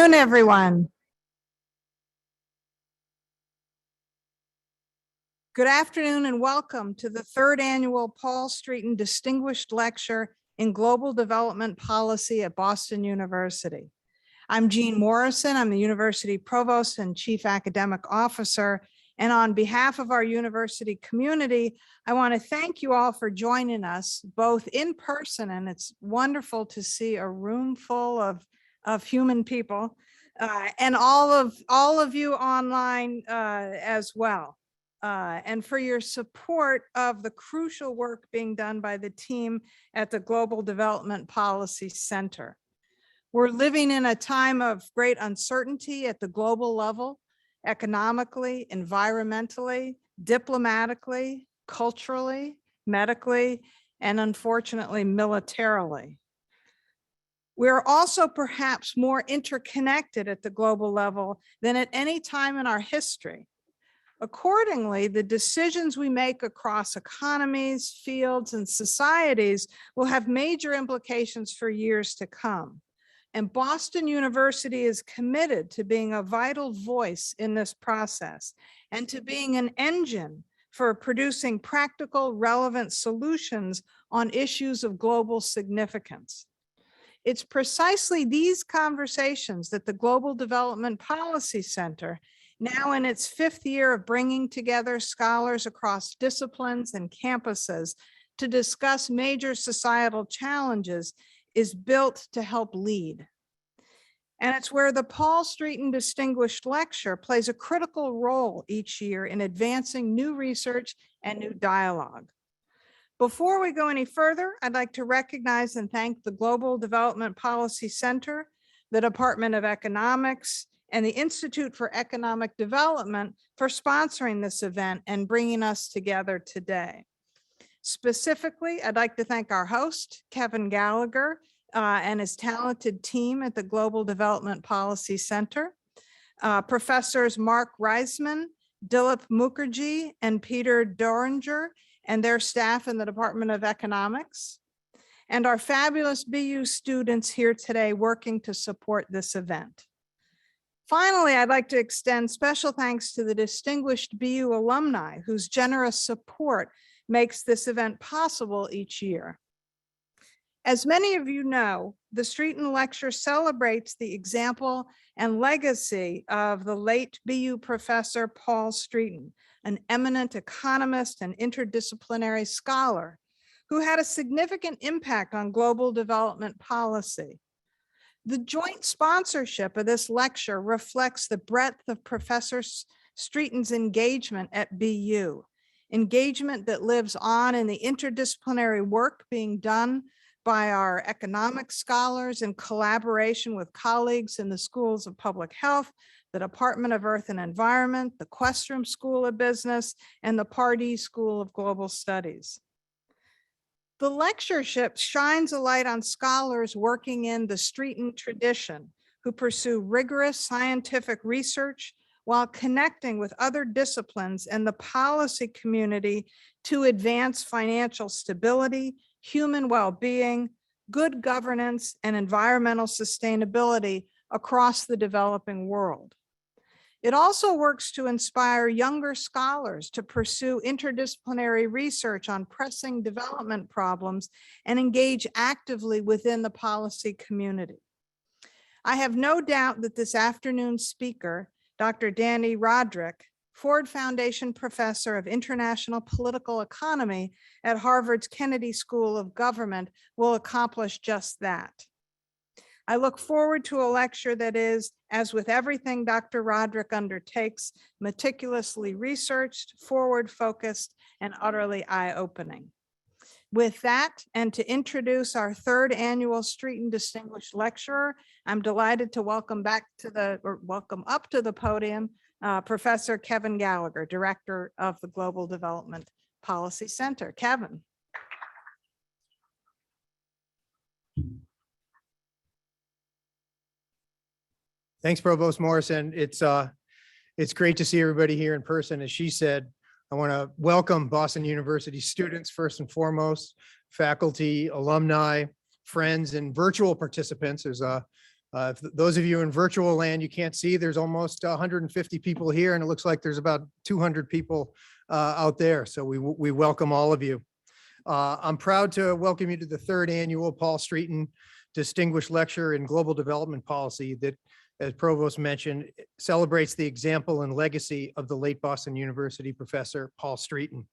afternoon, everyone. Good afternoon and welcome to the third annual Paul Streeten Distinguished Lecture in Global Development Policy at Boston University. I'm Jean Morrison. I'm the University Provost and Chief Academic Officer. And on behalf of our university community, I want to thank you all for joining us both in person, and it's wonderful to see a room full of human people, and all of you online as well. And for your support of the crucial work being done by the team at the Global Development Policy Center. We're living in a time of great uncertainty at the global level, economically, environmentally, diplomatically, culturally, medically, and unfortunately, militarily. We're also perhaps more interconnected at the global level than at any time in our history. Accordingly, the decisions we make across economies, fields, and societies will have major implications for years to come. And Boston University is committed to being a vital voice in this process and to being an engine for producing practical, relevant solutions on issues of global significance. It's precisely these conversations that the Global Development Policy Center, now in its fifth year of bringing together scholars across disciplines and campuses to discuss major societal challenges, is built to help lead. And it's where the Paul Streeten Distinguished Lecture plays a critical role each year in advancing new research and new dialogue. Before we go any further, I'd like to recognize and thank the Global Development Policy Center, the Department of Economics, and the Institute for Economic Development for sponsoring this event and bringing us together today. Specifically, I'd like to thank our host, Kevin Gallagher, and his talented team at the Global Development Policy Center, Professors Mark Reisman, Dilip Mukherjee, and Peter Doringer, and their staff in the Department of Economics, and our fabulous BU students here today working to support this event. Finally, I'd like to extend special thanks to the distinguished BU alumni whose generous support makes this event possible each year. As many of you know, the Streeten Lecture celebrates the example and legacy of the late BU professor Paul Streeten, an eminent economist and interdisciplinary scholar who had a significant impact on global development policy. The joint sponsorship of this lecture reflects the breadth of Professor Streeten's engagement at BU, engagement that lives on in the interdisciplinary work being done by our economic scholars in collaboration with colleagues in the schools of public health, the Department of Earth and Environment, the Questrom School of Business, and the Pardee School of Global Studies. The lectureship shines a light on scholars working in the Streeten tradition who pursue rigorous scientific research while connecting with other disciplines and the policy community to advance financial stability, human well-being, good governance, and environmental sustainability across the developing world. It also works to inspire younger scholars to pursue interdisciplinary research on pressing development problems and engage actively within the policy community. I have no doubt that this afternoon's speaker, Dr. Dani Rodrik, Ford Foundation Professor of International Political Economy at Harvard's Kennedy School of Government, will accomplish just that. I look forward to a lecture that is, as with everything Dr. Rodrik undertakes, meticulously researched, forward-focused, and utterly eye-opening. With that, and to introduce our third annual Streeten Distinguished Lecturer, I'm delighted to welcome up to the podium Professor Kevin Gallagher, Director of the Global Development Policy Center. Kevin. Thanks, Provost Morrison. It's great to see everybody here in person. As she said, I want to welcome Boston University students first and foremost, faculty, alumni, friends, and virtual participants. There's Those of you in virtual land, you can't see, there's almost 150 people here, and it looks like there's about 200 people out there. So we welcome all of you. I'm proud to welcome you to the third annual Paul Streeten Distinguished Lecture in Global Development Policy that, as Provost mentioned, celebrates the example and legacy of the late Boston University professor, Paul Streeten.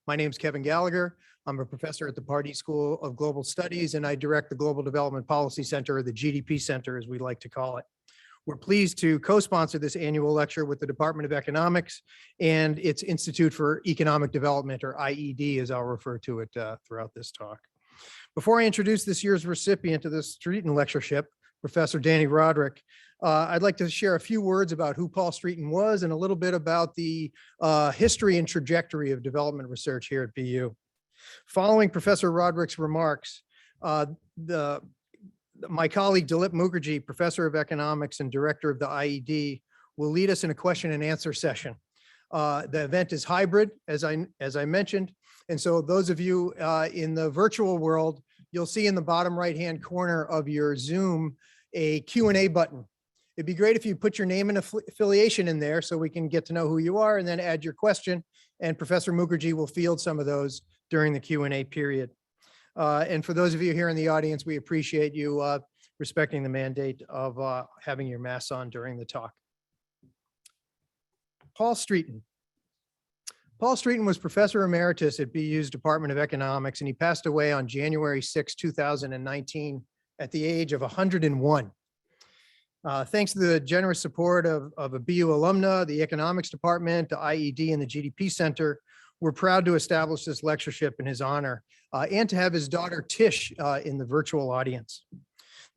My name is Kevin Gallagher. I'm a professor at the Pardee School of Global Studies, and I direct the Global Development Policy Center, or the GDP Center, as we like to call it. We're pleased to co-sponsor this annual lecture with the Department of Economics and its Institute for Economic Development, or IED, as I'll refer to it throughout this talk. Before I introduce this year's recipient of the Streeten Lectureship, Professor Dani Rodrik, I'd like to share a few words about who Paul Streeten was and a little bit about the history and trajectory of development research here at BU. Following Professor Rodrik's remarks, my colleague Dilip Mukherjee, Professor of Economics and Director of the IED, will lead us in a question and answer session. The event is hybrid, as I mentioned, and so those of you in the virtual world, you'll see in the bottom right-hand corner of your Zoom a Q&A button. It'd be great if you put your name and affiliation in there so we can get to know who you are, and then add your question, and Professor Mukherjee will field some of those during the Q&A period. And for those of you here in the audience, we appreciate you respecting the mandate of having your masks on during the talk. Paul Streeten. Paul Streeten was Professor Emeritus at BU's Department of Economics, and he passed away on January 6, 2019 at the age of 101. Thanks to the generous support of a BU alumna, the Economics Department, the IED, and the GDP Center, we're proud to establish this lectureship in his honor and to have his daughter Tish in the virtual audience.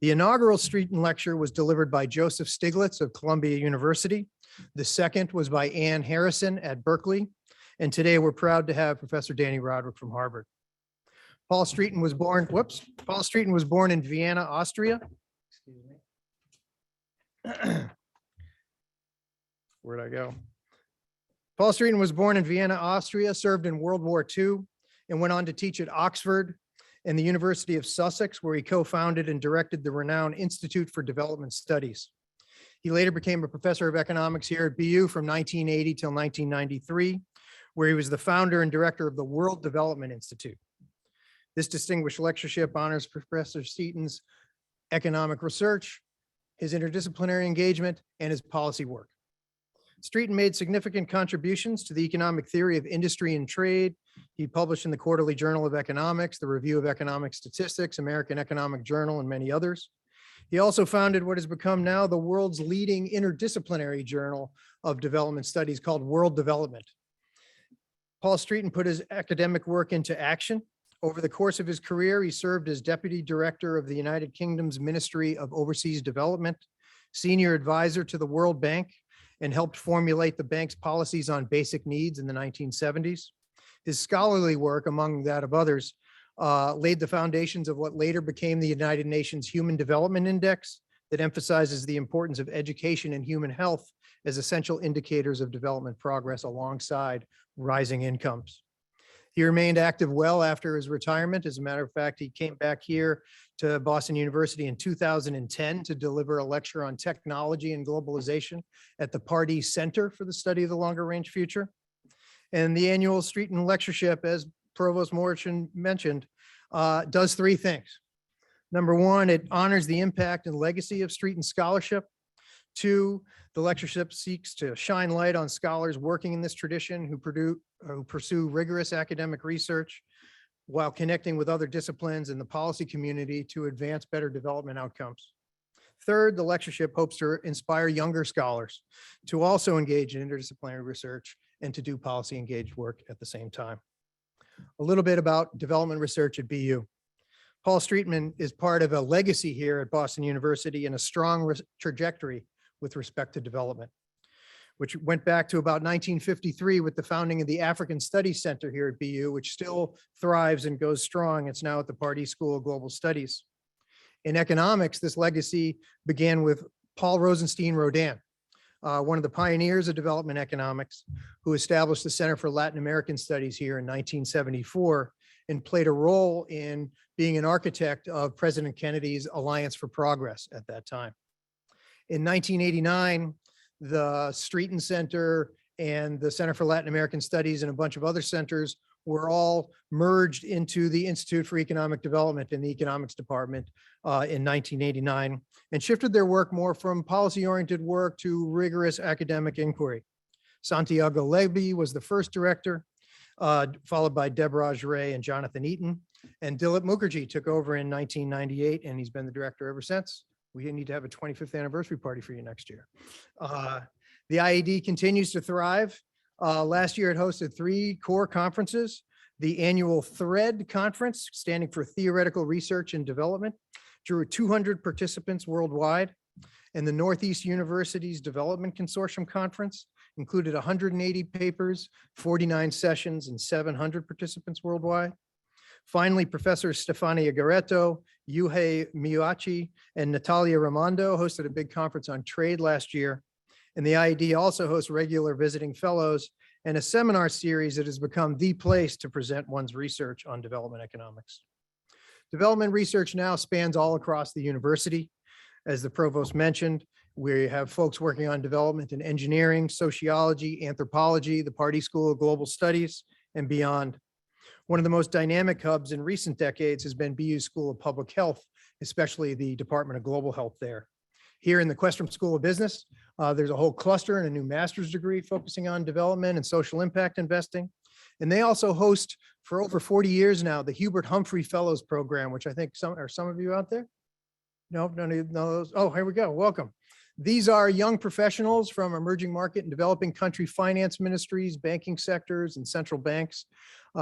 The inaugural Streeten Lecture was delivered by Joseph Stiglitz of Columbia University. The second was by Ann Harrison at Berkeley. And today we're proud to have Professor Dani Rodrik from Harvard. Paul Streeten was born in Vienna, Austria. Excuse me. Where'd I go? Paul Streeten was born in Vienna, Austria, served in World War II, and went on to teach at Oxford and the University of Sussex, where he co-founded and directed the renowned Institute for Development Studies. He later became a professor of economics here at BU from 1980 till 1993, where he was the founder and director of the World Development Institute. This distinguished lectureship honors Professor Streeten's economic research, his interdisciplinary engagement, and his policy work. Streeten made significant contributions to the economic theory of industry and trade. He published in the Quarterly Journal of Economics, the Review of Economic Statistics, American Economic Journal, and many others. He also founded what has become now the world's leading interdisciplinary journal of development studies called World Development. Paul Streeten put his academic work into action. Over the course of his career, he served as Deputy Director of the United Kingdom's Ministry of Overseas Development, Senior Advisor to the World Bank, and helped formulate the bank's policies on basic needs in the 1970s. His scholarly work, among that of others, laid the foundations of what later became the United Nations Human Development Index that emphasizes the importance of education and human health as essential indicators of development progress alongside rising incomes. He remained active well after his retirement. As a matter of fact, he came back here to Boston University in 2010 to deliver a lecture on technology and globalization at the Pardee Center for the Study of the Longer Range Future. And the annual Streeten Lectureship, as Provost Morrison mentioned, does three things. Number one, it honors the impact and legacy of Streeten scholarship. Two, the lectureship seeks to shine light on scholars working in this tradition who pursue rigorous academic research while connecting with other disciplines in the policy community to advance better development outcomes. Third, the lectureship hopes to inspire younger scholars to also engage in interdisciplinary research and to do policy engaged work at the same time. A little bit about development research at BU. Paul Streeten is part of a legacy here at Boston University and a strong trajectory with respect to development, which went back to about 1953 with the founding of the African Studies Center here at BU, which still thrives and goes strong. It's now at the Pardee School of Global Studies. In economics, this legacy began with Paul Rosenstein Rodin, one of the pioneers of development economics, who established the Center for Latin American Studies here in 1974 and played a role in being an architect of President Kennedy's Alliance for Progress at that time. In 1989, the Streeten Center and the Center for Latin American Studies and a bunch of other centers were all merged into the Institute for Economic Development in the economics department in 1989, and shifted their work more from policy-oriented work to rigorous academic inquiry. Santiago Levy was the first director, followed by Deborah Ray and Jonathan Eaton. And Dilip Mukherjee took over in 1998, and he's been the director ever since. We need to have a 25th anniversary party for you next year. The IAD continues to thrive. Last year, it hosted 3 core conferences. The annual THREAD conference, standing for Theoretical Research and Development, drew 200 participants worldwide. And the Northeast University's Development Consortium Conference included 180 papers, 49 sessions, and 700 participants worldwide. Finally, Professor Stefania Garetto, Yuhei Miyachi, and Natalia Raimondo hosted a big conference on trade last year. And the IAD also hosts regular visiting fellows and a seminar series that has become the place to present one's research on development economics. Development research now spans all across the university. As the provost mentioned, we have folks working on development in engineering, sociology, anthropology, the Pardee School of Global Studies, and beyond. One of the most dynamic hubs in recent decades has been BU School of Public Health, especially the Department of Global Health there. Here in the Questrom School of Business, there's a whole cluster and a new master's degree focusing on development and social impact investing. And they also host, for over 40 years now, the Hubert Humphrey Fellows Program, which I think some of you out there? No, none of those. Oh, here we go. Welcome. These are young professionals from emerging market and developing country finance ministries, banking sectors, and central banks.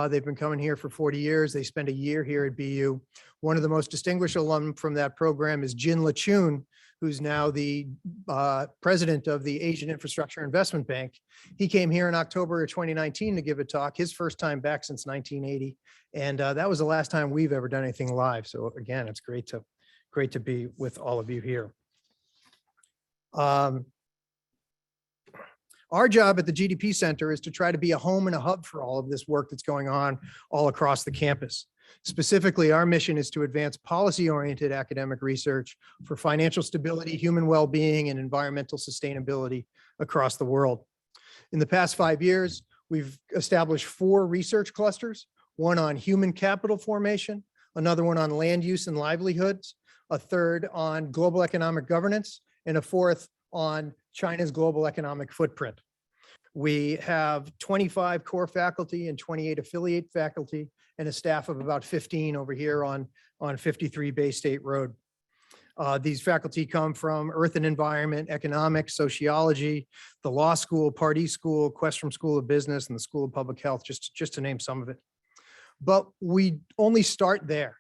They've been coming here for 40 years. They spend a year here at BU. One of the most distinguished alum from that program is Jin Lachun, who's now the president of the Asian Infrastructure Investment Bank. He came here in October of 2019 to give a talk, his first time back since 1980. And that was the last time we've ever done anything live. So again, it's great to be with all of you here. Our job at the GDP Center is to try to be a home and a hub for all of this work that's going on all across the campus. Specifically, our mission is to advance policy-oriented academic research for financial stability, human well-being, and environmental sustainability across the world. In the past 5 years, we've established 4 research clusters, one on human capital formation, another one on land use and livelihoods, a third on global economic governance, and a fourth on China's global economic footprint. We have 25 core faculty and 28 affiliate faculty and a staff of about 15 over here on 53 Bay State Road. These faculty come from Earth and Environment, Economics, Sociology, the Law School, Pardee School, Questrom School of Business, and the School of Public Health, just to name some of it. But we only start there.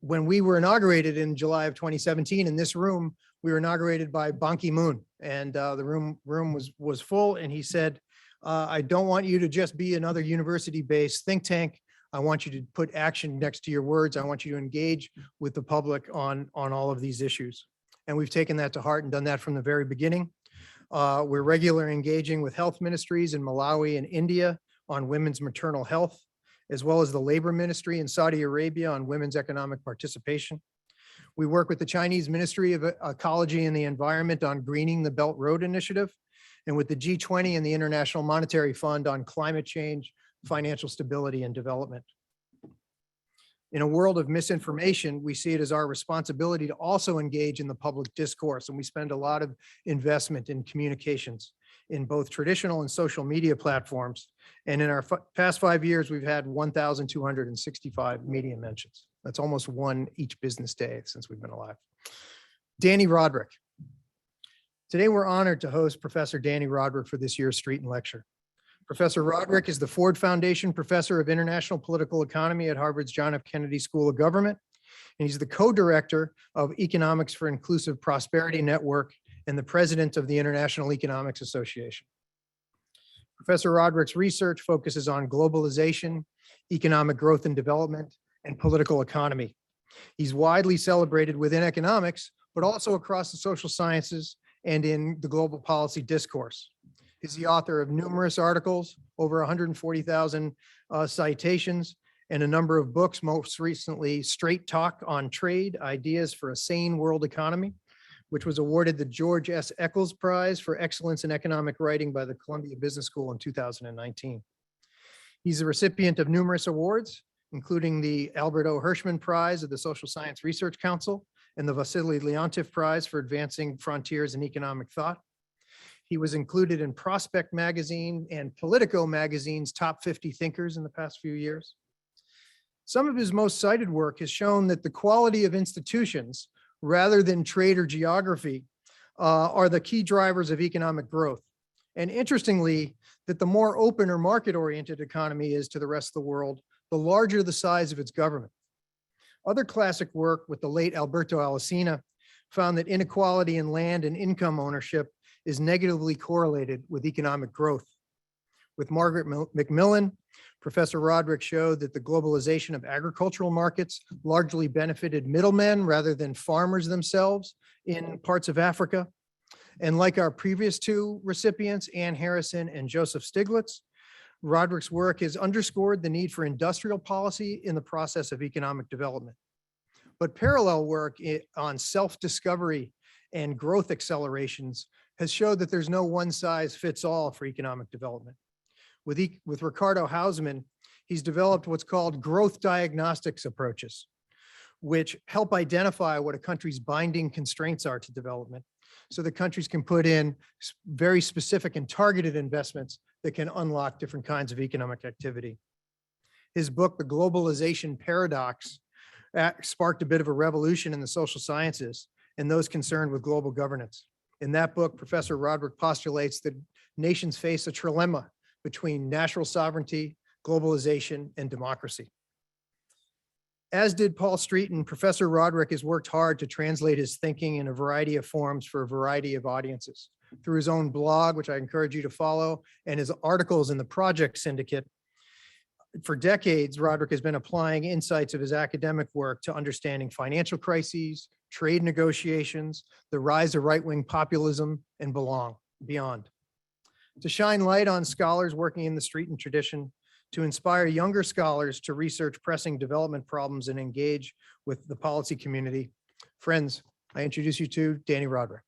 When we were inaugurated in July of 2017 in this room, we were inaugurated by Ban Ki-moon, and the room was full, and he said, I don't want you to just be another university-based think tank. I want you to put action next to your words. I want you to engage with the public on all of these issues. And we've taken that to heart and done that from the very beginning. We're regularly engaging with health ministries in Malawi and India on women's maternal health, as well as the labor ministry in Saudi Arabia on women's economic participation. We work with the Chinese Ministry of Ecology and the Environment on greening the Belt Road Initiative, and with the G20 and the International Monetary Fund on climate change, financial stability, and development. In a world of misinformation, we see it as our responsibility to also engage in the public discourse, and we spend a lot of investment in communications in both traditional and social media platforms. And in our past 5 years, we've had 1,265 media mentions. That's almost one each business day since we've been alive. Dani Rodrik. Today, we're honored to host Professor Dani Rodrik for this year's Streeten Lecture. Professor Rodrik is the Ford Foundation Professor of International Political Economy at Harvard's John F. Kennedy School of Government, and he's the co-director of Economics for Inclusive Prosperity Network and the president of the International Economics Association. Professor Rodrik's research focuses on globalization, economic growth and development, and political economy. He's widely celebrated within economics, but also across the social sciences and in the global policy discourse. He's the author of numerous articles, over 140,000 citations, and a number of books, most recently Straight Talk on Trade, Ideas for a Sane World Economy, which was awarded the George S. Eccles Prize for Excellence in Economic Writing by the Columbia Business School in 2019. He's a recipient of numerous awards, including the Albert O. Hirschman Prize of the Social Science Research Council and the Vasily Leontief Prize for Advancing Frontiers in Economic Thought. He was included in Prospect Magazine and Politico Magazine's top 50 thinkers in the past few years. Some of his most cited work has shown that the quality of institutions, rather than trade or geography, are the key drivers of economic growth. And interestingly, that the more open or market-oriented economy is to the rest of the world, the larger the size of its government. Other classic work with the late Alberto Alesina found that inequality in land and income ownership is negatively correlated with economic growth. With Margaret Macmillan, Professor Rodrik showed that the globalization of agricultural markets largely benefited middlemen rather than farmers themselves in parts of Africa. And like our previous two recipients, Ann Harrison and Joseph Stiglitz, Rodrik's work has underscored the need for industrial policy in the process of economic development. But parallel work on self-discovery and growth accelerations has showed that there's no one size fits all for economic development. With Ricardo Hausman, he's developed what's called growth diagnostics approaches, which help identify what a country's binding constraints are to development, so that countries can put in very specific and targeted investments that can unlock different kinds of economic activity. His book, The Globalization Paradox, sparked a bit of a revolution in the social sciences and those concerned with global governance. In that book, Professor Rodrik postulates that nations face a trilemma between national sovereignty, globalization, and democracy. As did Paul Streeten, Professor Rodrik has worked hard to translate his thinking in a variety of forms for a variety of audiences. Through his own blog, which I encourage you to follow, and his articles in the Project Syndicate. For decades, Rodrik has been applying insights of his academic work to understanding financial crises, trade negotiations, the rise of right-wing populism, and beyond. To shine light on scholars working in the Streeten tradition, to inspire younger scholars to research pressing development problems and engage with the policy community. Friends, I introduce you to Dani Rodrik.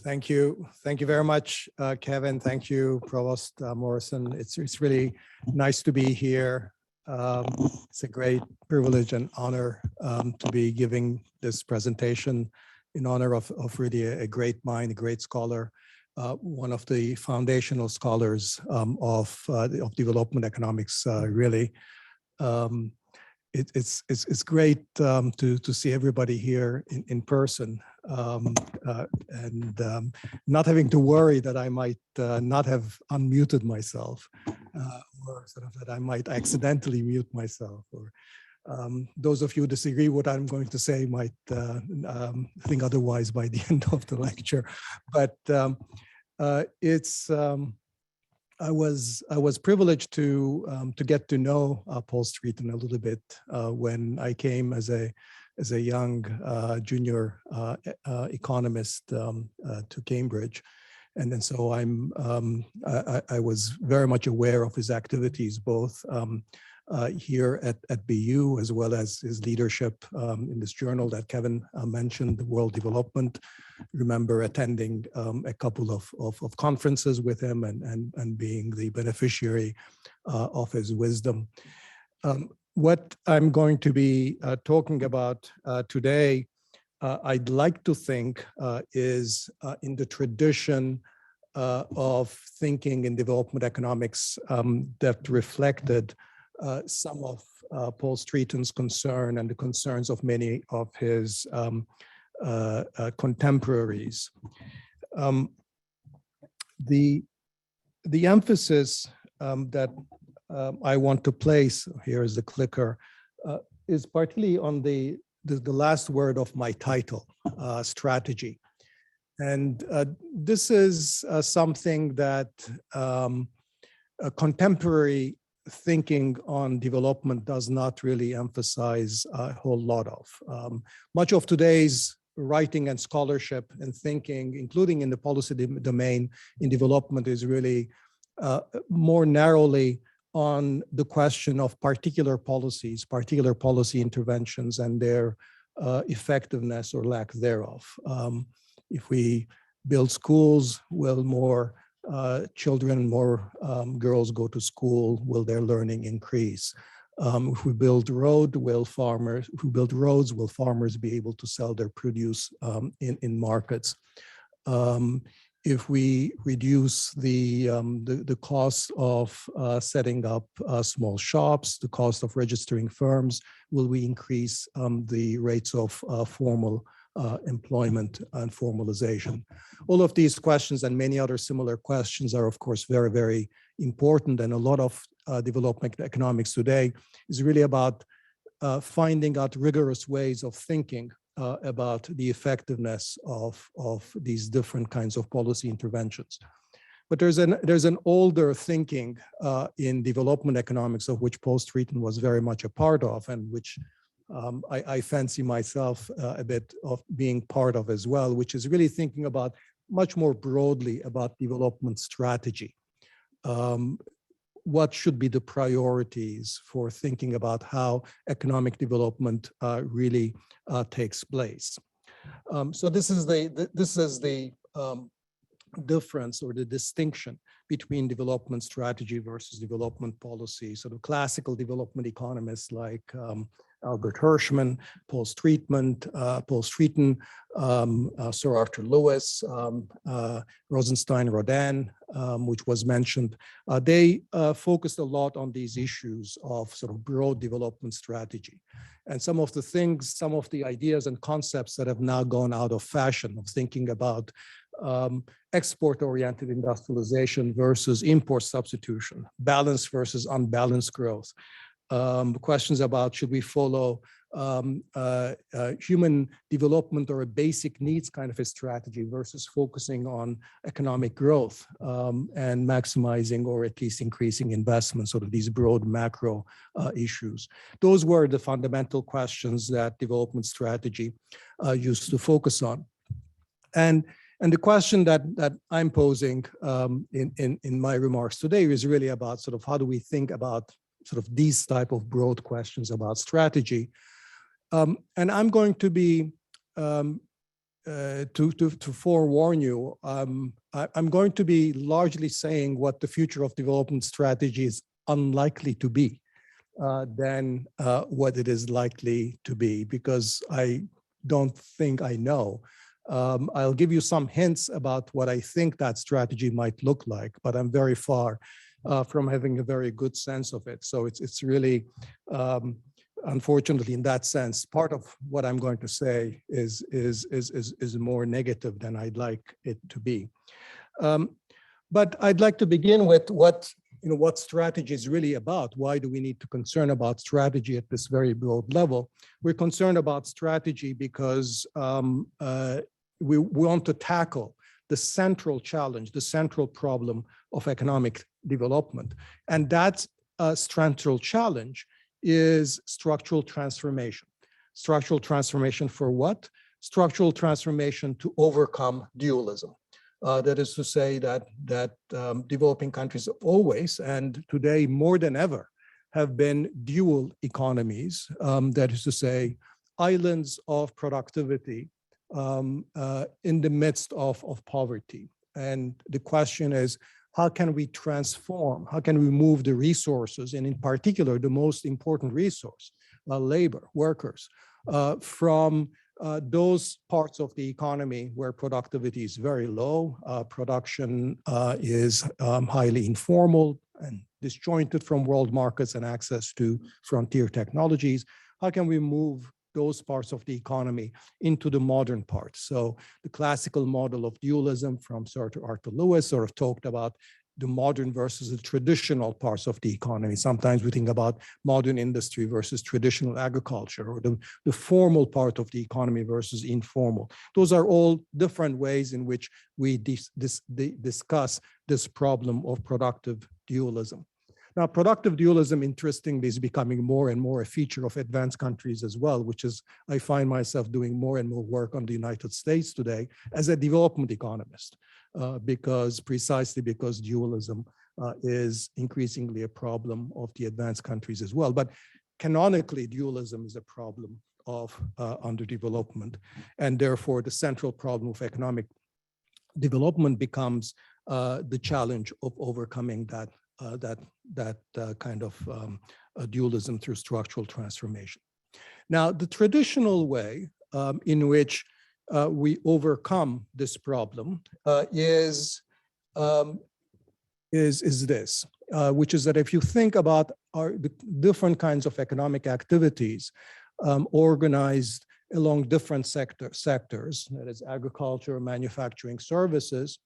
Thank you. Thank you very much, Kevin. Thank you, Provost Morrison. It's really nice to be here. It's a great privilege and honor to be giving this presentation in honor of really a great mind, a great scholar, one of the foundational scholars of development economics, really. It's great to see everybody here in person and not having to worry that I might not have unmuted myself or sort of that I might accidentally mute myself. Or those of you who disagree what I'm going to say might think otherwise by the end of the lecture. But I was privileged to get to know Paul Streeten a little bit when I came as a young junior economist to Cambridge, and then so I was very much aware of his activities both here at BU as well as his leadership in this journal that Kevin mentioned, the World Development. Remember attending a couple of conferences with him and being the beneficiary of his wisdom. What I'm going to be talking about today, I'd like to think is in the tradition of thinking in development economics that reflected some of Paul Streeten's concern and the concerns of many of his contemporaries. The emphasis that I want to place, here is the clicker, is particularly on the last word of my title, strategy. And this is something that contemporary thinking on development does not really emphasize a whole lot of. Much of today's writing and scholarship and thinking, including in the policy domain in development, is really more narrowly on the question of particular policies, particular policy interventions, and their effectiveness or lack thereof. If we build schools, will more children, more girls go to school? Will their learning increase? If we build roads, will farmers be able to sell their produce in markets? If we reduce the cost of setting up small shops, the cost of registering firms, will we increase the rates of formal employment and formalization? All of these questions and many other similar questions are, of course, very, very important. And a lot of development economics today is really about finding out rigorous ways of thinking about the effectiveness of these different kinds of policy interventions. But there's an older thinking in development economics, of which Paul Streeten was very much a part of, and which I fancy myself a bit of being part of as well, which is really thinking about much more broadly about development strategy. What should be the priorities for thinking about how economic development really takes place? So this is the difference or the distinction between development strategy versus development policy. So the classical development economists like Albert Hirschman, Paul Streeten, Sir Arthur Lewis, Rosenstein Rodin, which was mentioned, they focused a lot on these issues of sort of broad development strategy. And some of the ideas and concepts that have now gone out of fashion of thinking about export-oriented industrialization versus import substitution, balanced versus unbalanced growth. Questions about should we follow human development or a basic needs kind of a strategy versus focusing on economic growth and maximizing or at least increasing investment, sort of these broad macro issues. Those were the fundamental questions that development strategy used to focus on. And the question that I'm posing in my remarks today is really about sort of how do we think about sort of these type of broad questions about strategy. And I'm going to be, to forewarn you, I'm going to be largely saying what the future of development strategy is unlikely to be than what it is likely to be, because I don't think I know. I'll give you some hints about what I think that strategy might look like, but I'm very far from having a very good sense of it. So it's really, unfortunately, in that sense, part of what I'm going to say is more negative than I'd like it to be. But I'd like to begin with what strategy is really about. Why do we need to concern about strategy at this very broad level? We're concerned about strategy because we want to tackle the central challenge, the central problem of economic development. And that central challenge is structural transformation. Structural transformation for what? Structural transformation to overcome dualism. That is to say that developing countries always, and today more than ever, have been dual economies. That is to say, islands of productivity in the midst of poverty. And the question is, how can we transform? How can we move the resources, and in particular, the most important resource, labor, workers, from those parts of the economy where productivity is very low, production is highly informal and disjointed from world markets and access to frontier technologies? How can we move those parts of the economy into the modern parts? So the classical model of dualism from Sir Arthur Lewis sort of talked about the modern versus the traditional parts of the economy. Sometimes we think about modern industry versus traditional agriculture, or the formal part of the economy versus informal. Those are all different ways in which we discuss this problem of productive dualism. Now, productive dualism, interestingly, is becoming more and more a feature of advanced countries as well, which is, I find myself doing more and more work on the United States today as a development economist, precisely because dualism is increasingly a problem of the advanced countries as well. But canonically, dualism is a problem of underdevelopment, and therefore the central problem of economic development becomes the challenge of overcoming that kind of dualism through structural transformation. Now, the traditional way in which we overcome this problem is this, which is that if you think about the different kinds of economic activities organized along different sectors, that is agriculture, manufacturing, services,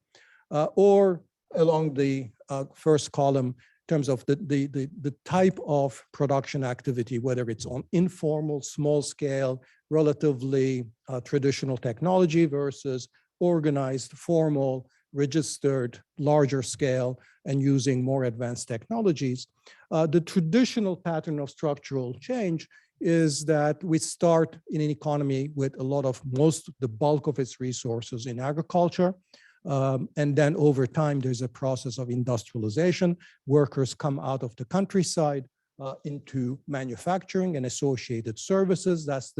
or along the first column in terms of the type of production activity, whether it's on informal, small scale, relatively traditional technology versus organized, formal, registered, larger scale, and using more advanced technologies. The traditional pattern of structural change is that we start in an economy with the bulk of its resources in agriculture. And then over time, there's a process of industrialization. Workers come out of the countryside into manufacturing and associated services. That's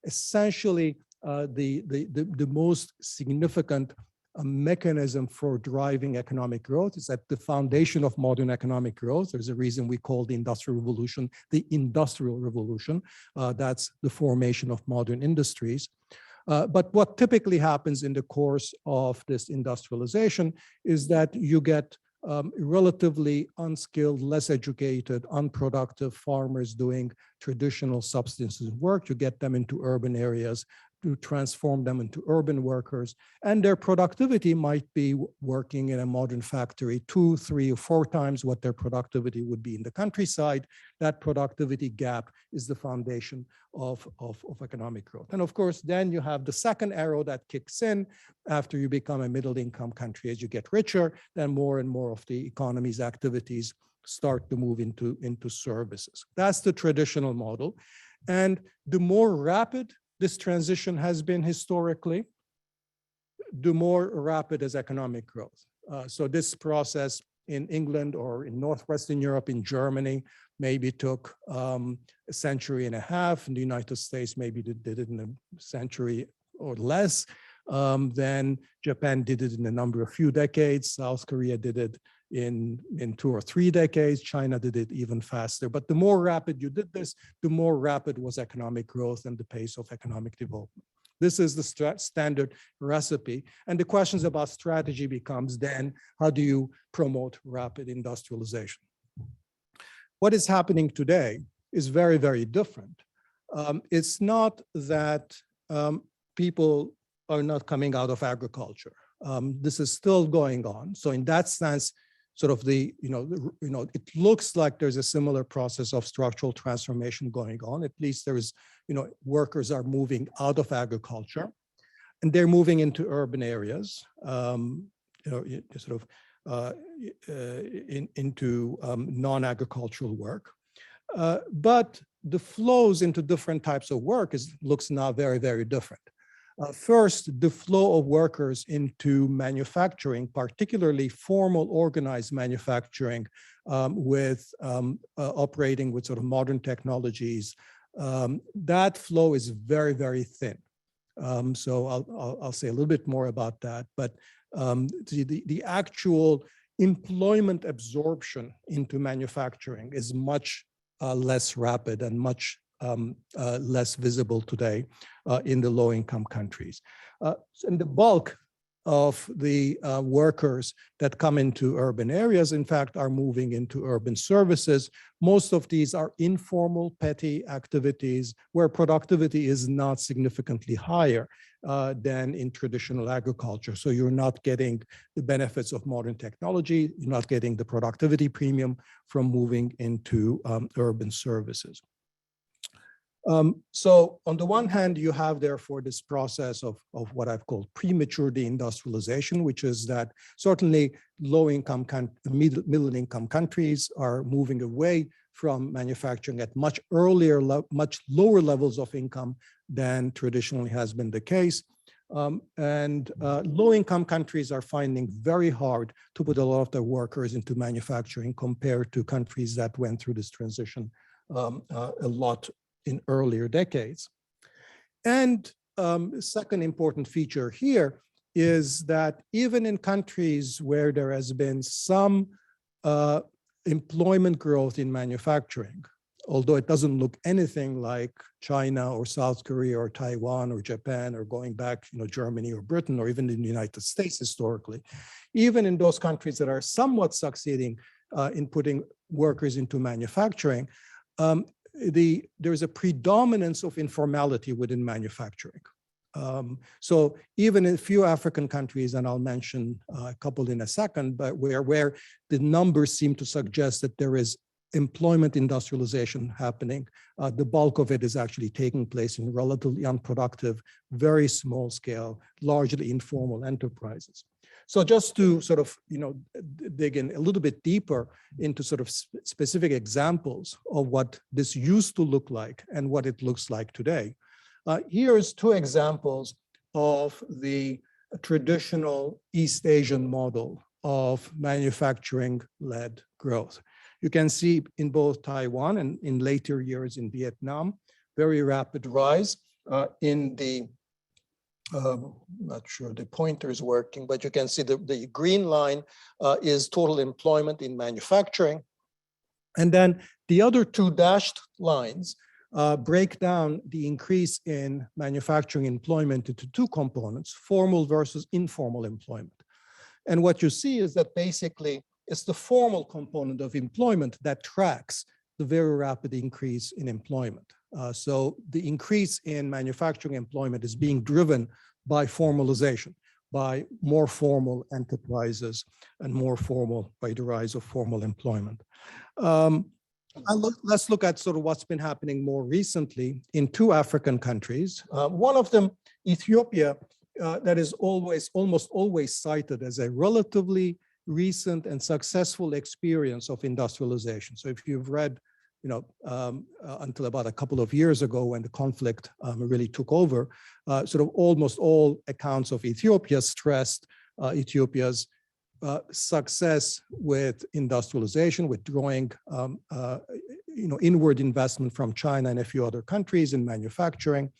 essentially the most significant mechanism for driving economic growth. It's at the foundation of modern economic growth. There's a reason we call the Industrial Revolution the Industrial Revolution. That's the formation of modern industries. But what typically happens in the course of this industrialization is that you get relatively unskilled, less educated, unproductive farmers doing traditional subsistence work. You get them into urban areas to transform them into urban workers, and their productivity might be working in a modern factory 2, 3, or 4 times what their productivity would be in the countryside. That productivity gap is the foundation of economic growth. And of course, then you have the second arrow that kicks in after you become a middle-income country. As you get richer, then more and more of the economy's activities start to move into services. That's the traditional model. And the more rapid this transition has been historically, the more rapid is economic growth. So this process in England or in Northwestern Europe, in Germany, maybe took a century and a half. In the United States, maybe they did it in a century or less. Then Japan did it in a few decades. South Korea did it in 2 or 3 decades. China did it even faster. But the more rapid you did this, the more rapid was economic growth and the pace of economic development. This is the standard recipe. And the questions about strategy becomes then, how do you promote rapid industrialization? What is happening today is very, very different. It's not that people are not coming out of agriculture. This is still going on. So in that sense, sort of it looks like there's a similar process of structural transformation going on. At least there is, workers are moving out of agriculture and they're moving into urban areas, into non-agricultural work. But the flows into different types of work looks now very, very different. First, the flow of workers into manufacturing, particularly formal organized manufacturing with operating with sort of modern technologies, that flow is very, very thin. So I'll say a little bit more about that, but the actual employment absorption into manufacturing is much less rapid and much less visible today in the low-income countries. And the bulk of the workers that come into urban areas, in fact, are moving into urban services. Most of these are informal, petty activities where productivity is not significantly higher than in traditional agriculture. So you're not getting the benefits of modern technology. You're not getting the productivity premium from moving into urban services. So on the one hand, you have therefore this process of what I've called prematurity industrialization, which is that certainly low-income, middle-income countries are moving away from manufacturing at much earlier, much lower levels of income than traditionally has been the case. Low-income countries are finding very hard to put a lot of their workers into manufacturing compared to countries that went through this transition a lot in earlier decades. And second important feature here is that even in countries where there has been some employment growth in manufacturing, although it doesn't look anything like China or South Korea or Taiwan or Japan or going back, Germany or Britain or even in the United States historically, even in those countries that are somewhat succeeding in putting workers into manufacturing, there's a predominance of informality within manufacturing. So even in a few African countries, and I'll mention a couple in a second, but where the numbers seem to suggest that there is employment industrialization happening, the bulk of it is actually taking place in relatively unproductive, very small scale, largely informal enterprises. So just to sort of, dig in a little bit deeper into sort of specific examples of what this used to look like and what it looks like today. Here's two examples of the traditional East Asian model of manufacturing-led growth. You can see in both Taiwan and in later years in Vietnam, very rapid rise in the not sure the pointer is working, but you can see the green line is total employment in manufacturing. And then the other two dashed lines break down the increase in manufacturing employment into two components, formal versus informal employment. And what you see is that basically it's the formal component of employment that tracks the very rapid increase in employment. So the increase in manufacturing employment is being driven by formalization, by more formal enterprises and more formal by the rise of formal employment. Let's look at sort of what's been happening more recently in two African countries. One of them, Ethiopia, that is almost always cited as a relatively recent and successful experience of industrialization. So if you've read, until about a couple of years ago when the conflict really took over, sort of almost all accounts of Ethiopia stressed Ethiopia's success with industrialization, with growing, inward investment from China and a few other countries in manufacturing,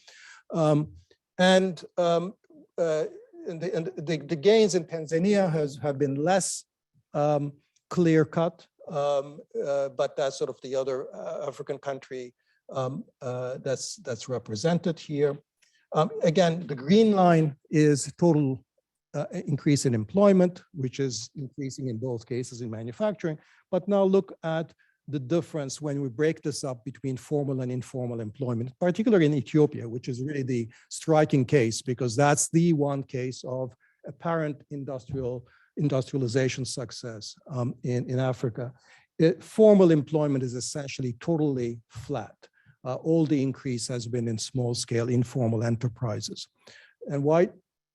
and the gains in Tanzania have been less clear cut, but that's sort of the other African country that's represented here. Again, the green line is total increase in employment, which is increasing in both cases in manufacturing. But now look at the difference when we break this up between formal and informal employment, particularly in Ethiopia, which is really the striking case, because that's the one case of apparent industrialization success in Africa. Formal employment is essentially totally flat. All the increase has been in small scale informal enterprises. And why?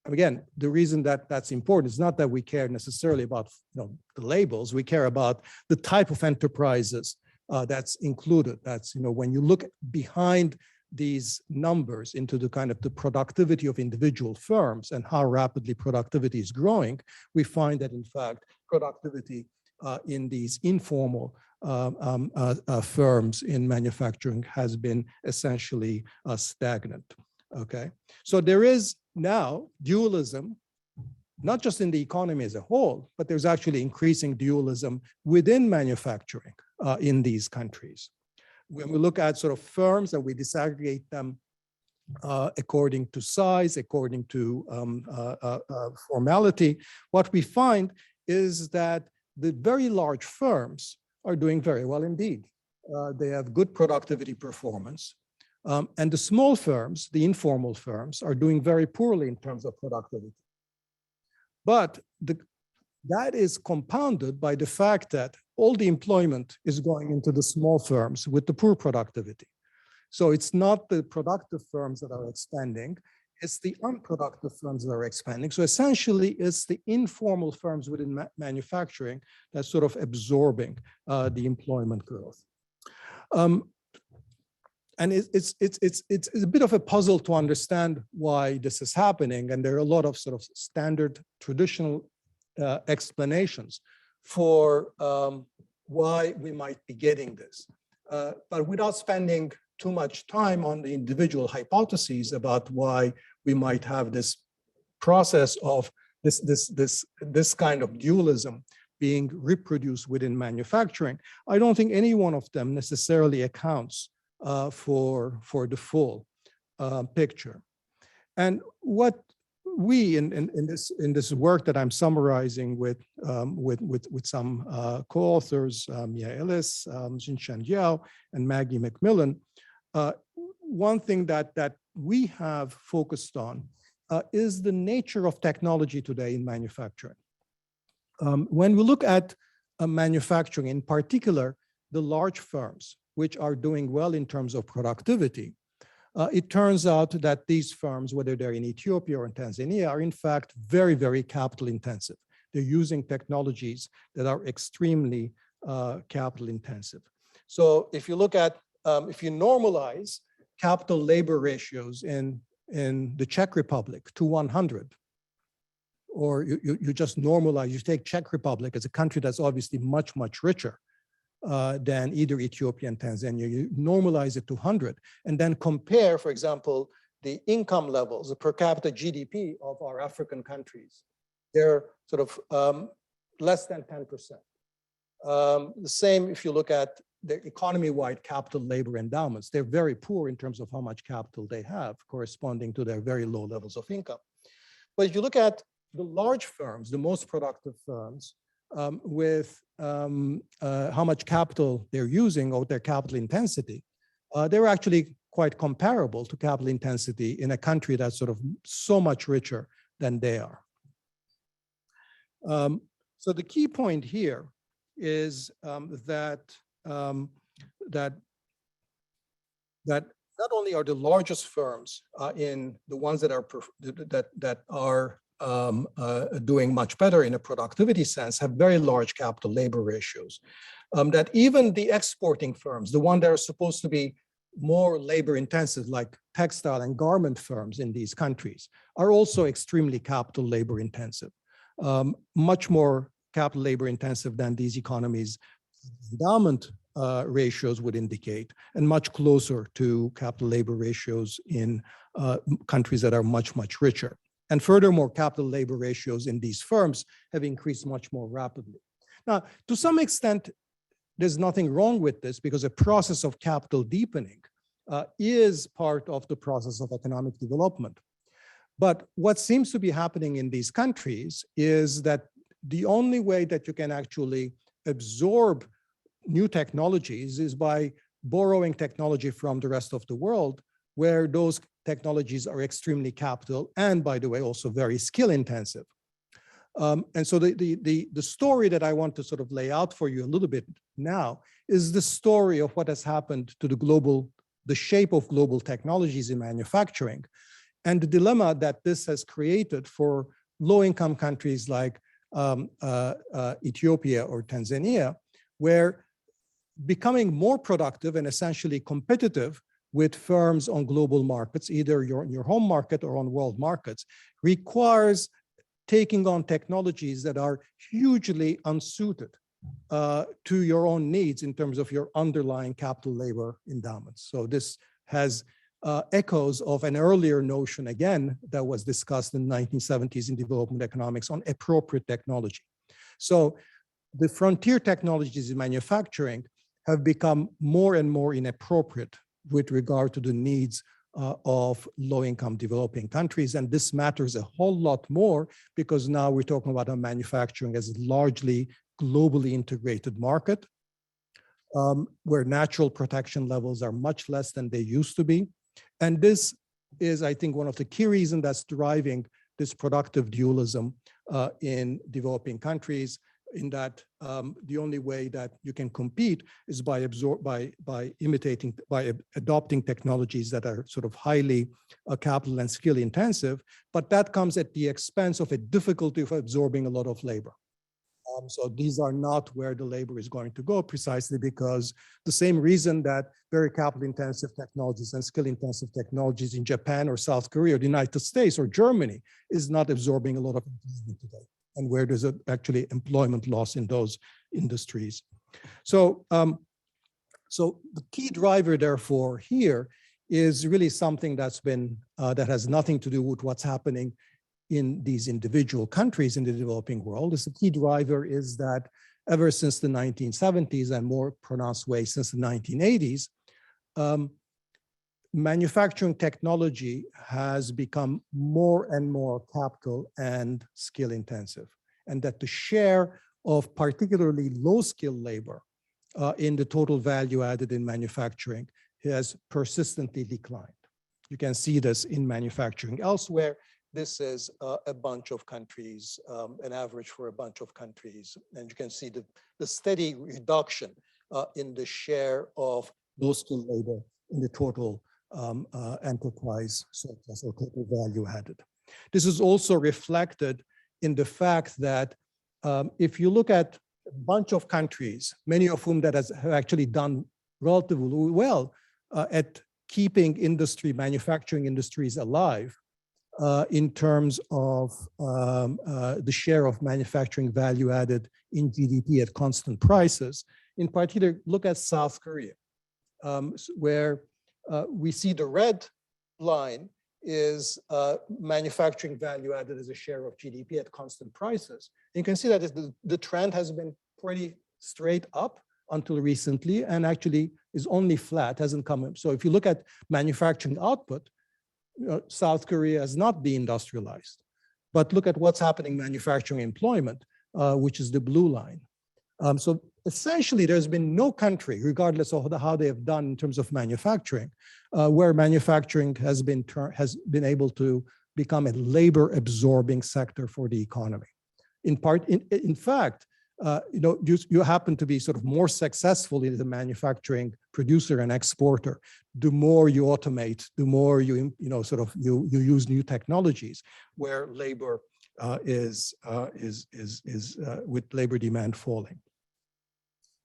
Again, the reason that that's important is not that we care necessarily about the labels. We care about the type of enterprises that's included. That's when you look behind these numbers into the kind of the productivity of individual firms and how rapidly productivity is growing, we find that in fact productivity in these informal firms in manufacturing has been essentially stagnant. Okay, so there is now dualism, not just in the economy as a whole, but there's actually increasing dualism within manufacturing in these countries. When we look at sort of firms and we disaggregate them according to size, according to formality, what we find is that the very large firms are doing very well indeed. They have good productivity performance. And the small firms, the informal firms, are doing very poorly in terms of productivity. But that is compounded by the fact that all the employment is going into the small firms with the poor productivity. So it's not the productive firms that are expanding, it's the unproductive firms that are expanding. So essentially, it's the informal firms within manufacturing that's sort of absorbing the employment growth. And it's a bit of a puzzle to understand why this is happening. And there are a lot of sort of standard traditional explanations for why we might be getting this. But without spending too much time on the individual hypotheses about why we might have this process of this kind of dualism being reproduced within manufacturing, I don't think any one of them necessarily accounts for the full picture. And what we in this work that I'm summarizing with some co-authors, Mia Ellis, Jinshan Jiao, and Maggie McMillan, one thing that we have focused on is the nature of technology today in manufacturing. When we look at manufacturing, in particular, the large firms, which are doing well in terms of productivity, it turns out that these firms, whether they're in Ethiopia or in Tanzania, are in fact very, very capital intensive. They're using technologies that are extremely capital intensive. So if you look at, if you normalize capital labor ratios in the Czech Republic to 100, or you just normalize, you take Czech Republic as a country that's obviously much, much richer than either Ethiopia and Tanzania, you normalize it to 100, and then compare, for example, the income levels, the per capita GDP of our African countries. They're sort of less than 10%. The same if you look at the economy-wide capital labor endowments. They're very poor in terms of how much capital they have, corresponding to their very low levels of income. But if you look at the large firms, the most productive firms, with how much capital they're using or their capital intensity, they're actually quite comparable to capital intensity in a country that's sort of so much richer than they are. So the key point here is that not only are the largest firms in the ones that are doing much better in a productivity sense, have very large capital labor ratios, that even the exporting firms, the ones that are supposed to be more labor intensive, like textile and garment firms in these countries, are also extremely capital labor intensive, much more capital labor intensive than these economies' endowment ratios would indicate, and much closer to capital labor ratios in countries that are much, much richer. And furthermore, capital labor ratios in these firms have increased much more rapidly. Now, to some extent, there's nothing wrong with this because a process of capital deepening is part of the process of economic development. But what seems to be happening in these countries is that the only way that you can actually absorb new technologies is by borrowing technology from the rest of the world, where those technologies are extremely capital and, by the way, also very skill intensive. And so the story that I want to sort of lay out for you a little bit now is the story of what has happened to the shape of global technologies in manufacturing, and the dilemma that this has created for low-income countries like Ethiopia or Tanzania, where becoming more productive and essentially competitive with firms on global markets, either in your home market or on world markets, requires taking on technologies that are hugely unsuited to your own needs in terms of your underlying capital labor endowments. So this has echoes of an earlier notion, again, that was discussed in the 1970s in development economics on appropriate technology. So the frontier technologies in manufacturing have become more and more inappropriate with regard to the needs of low-income developing countries. And this matters a whole lot more because now we're talking about manufacturing as a largely globally integrated market, where natural protection levels are much less than they used to be. And this is, I think, one of the key reasons that's driving this productive dualism in developing countries. in that the only way that you can compete is by adopting technologies that are sort of highly capital and skill intensive, but that comes at the expense of a difficulty of absorbing a lot of labor. So these are not where the labor is going to go, precisely because the same reason that very capital intensive technologies and skill intensive technologies in Japan or South Korea or the United States or Germany is not absorbing a lot of employment today, and where there's actually employment loss in those industries. So, so the key driver, therefore, here is really something that's been, that has nothing to do with what's happening in these individual countries in the developing world. The key driver is that ever since the 1970s and more pronounced way since the 1980s, manufacturing technology has become more and more capital and skill intensive, and that the share of particularly low skill labor in the total value added in manufacturing has persistently declined. You can see this in manufacturing elsewhere. This is a bunch of countries, an average for a bunch of countries. And you can see the steady reduction in the share of low skilled labor in the total enterprise surplus or total value added. This is also reflected in the fact that if you look at a bunch of countries, many of whom that have actually done relatively well at keeping manufacturing industries alive, in terms of the share of manufacturing value added in GDP at constant prices. In particular, look at South Korea, where we see the red line is manufacturing value added as a share of GDP at constant prices. And you can see that the trend has been pretty straight up until recently, and actually is only flat, hasn't come up. So if you look at manufacturing output, South Korea has not deindustrialized, but look at what's happening manufacturing employment, which is the blue line. So essentially, there's been no country, regardless of how they have done in terms of manufacturing, where manufacturing has been able to become a labor-absorbing sector for the economy. In fact, you happen to be sort of more successful in the manufacturing producer and exporter. The more you automate, the more you use new technologies, where labor is with labor demand falling.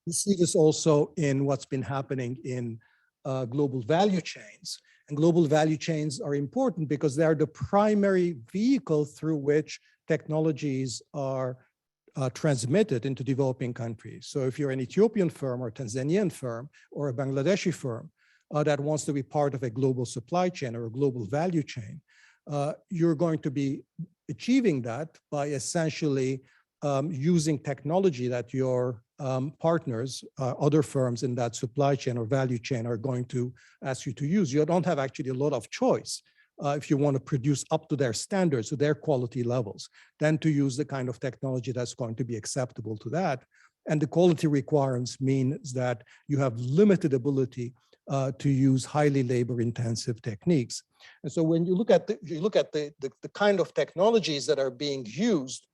You see this also in what's been happening in global value chains. And global value chains are important because they are the primary vehicle through which technologies are transmitted into developing countries. So if you're an Ethiopian firm or Tanzanian firm or a Bangladeshi firm that wants to be part of a global supply chain or a global value chain, you're going to be achieving that by essentially using technology that your partners, other firms in that supply chain or value chain are going to ask you to use. You don't have actually a lot of choice if you want to produce up to their standards, to their quality levels, then to use the kind of technology that's going to be acceptable to that. And the quality requirements means that you have limited ability to use highly labor-intensive techniques. And so when you look at the kind of technologies that are being used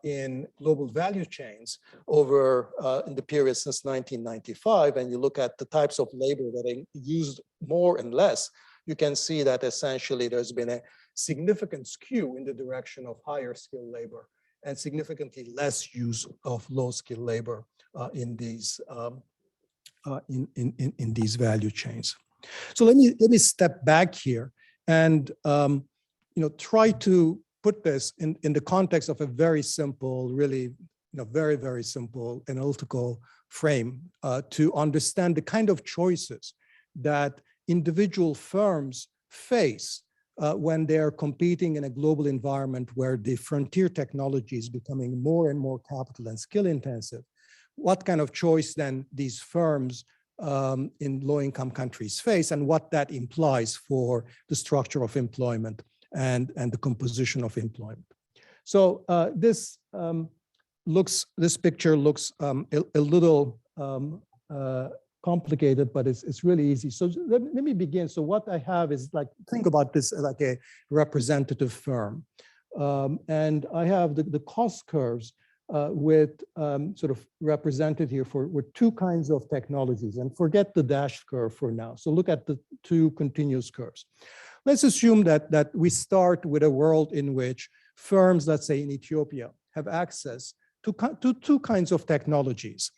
in global value chains over in the period since 1995, and you look at the types of labor that are used more and less, you can see that essentially there's been a significant skew in the direction of higher skilled labor and significantly less use of low skilled labor in these value chains. So let me step back here and try to put this in the context of a very simple, really very, very simple analytical frame to understand the kind of choices that individual firms face when they're competing in a global environment where the frontier technology is becoming more and more capital and skill intensive. What kind of choice then these firms in low-income countries face, and what that implies for the structure of employment and the composition of employment. So this picture looks a little complicated, but it's really easy. So let me begin. So what I have is think about this like a representative firm. And I have the cost curves with sort of represented here with two kinds of technologies, and forget the dashed curve for now. So look at the two continuous curves. Let's assume that we start with a world in which firms, let's say in Ethiopia, have access to two kinds of technologies.